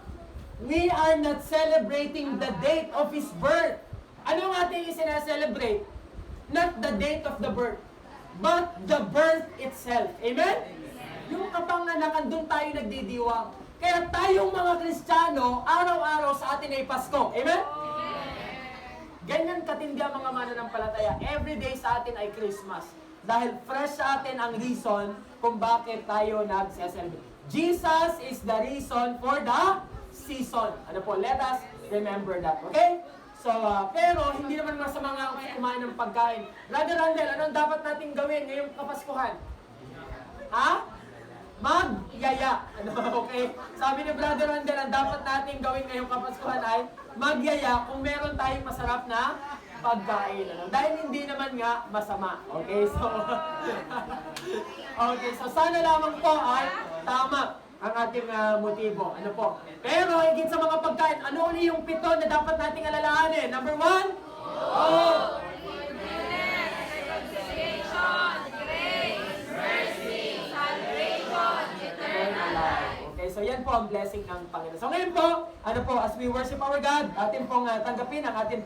we are not celebrating the date of His birth. Ano ang ating isinaselebrate? Not the date of the birth, but the birth itself. Amen? Yung kapanganakan, doon tayo nagdidiwang. Kaya tayong mga Kristiyano, araw-araw sa atin ay Pasko. Amen? Ganyan katindi ang mga mananampalataya. Every day sa atin ay Christmas. Dahil fresh sa atin ang reason kung bakit tayo nag-celebrate. Jesus is the reason for the season. Let us remember that. Okay? So, pero hindi naman masama nga kumain ng pagkain. Brother Randel, anong dapat natin gawin ngayong Kapaskuhan? Ha? Magyaya. Okay? Sabi ni Brother Randel, ang dapat natin gawin ngayong Kapaskuhan ay magyaya kung meron tayong masarap na pagkain. Dahil hindi naman nga masama. Okay? So sana lamang po ay tama ang ating motibo. Pero higit sa mga pagkain, ano uli yung 7 na dapat nating alalahanin? Number 1? Hope. Okay, so yan po ang blessing ng Panginoon. So ngayon po, as we worship our God, atin pong tanggapin ang atin po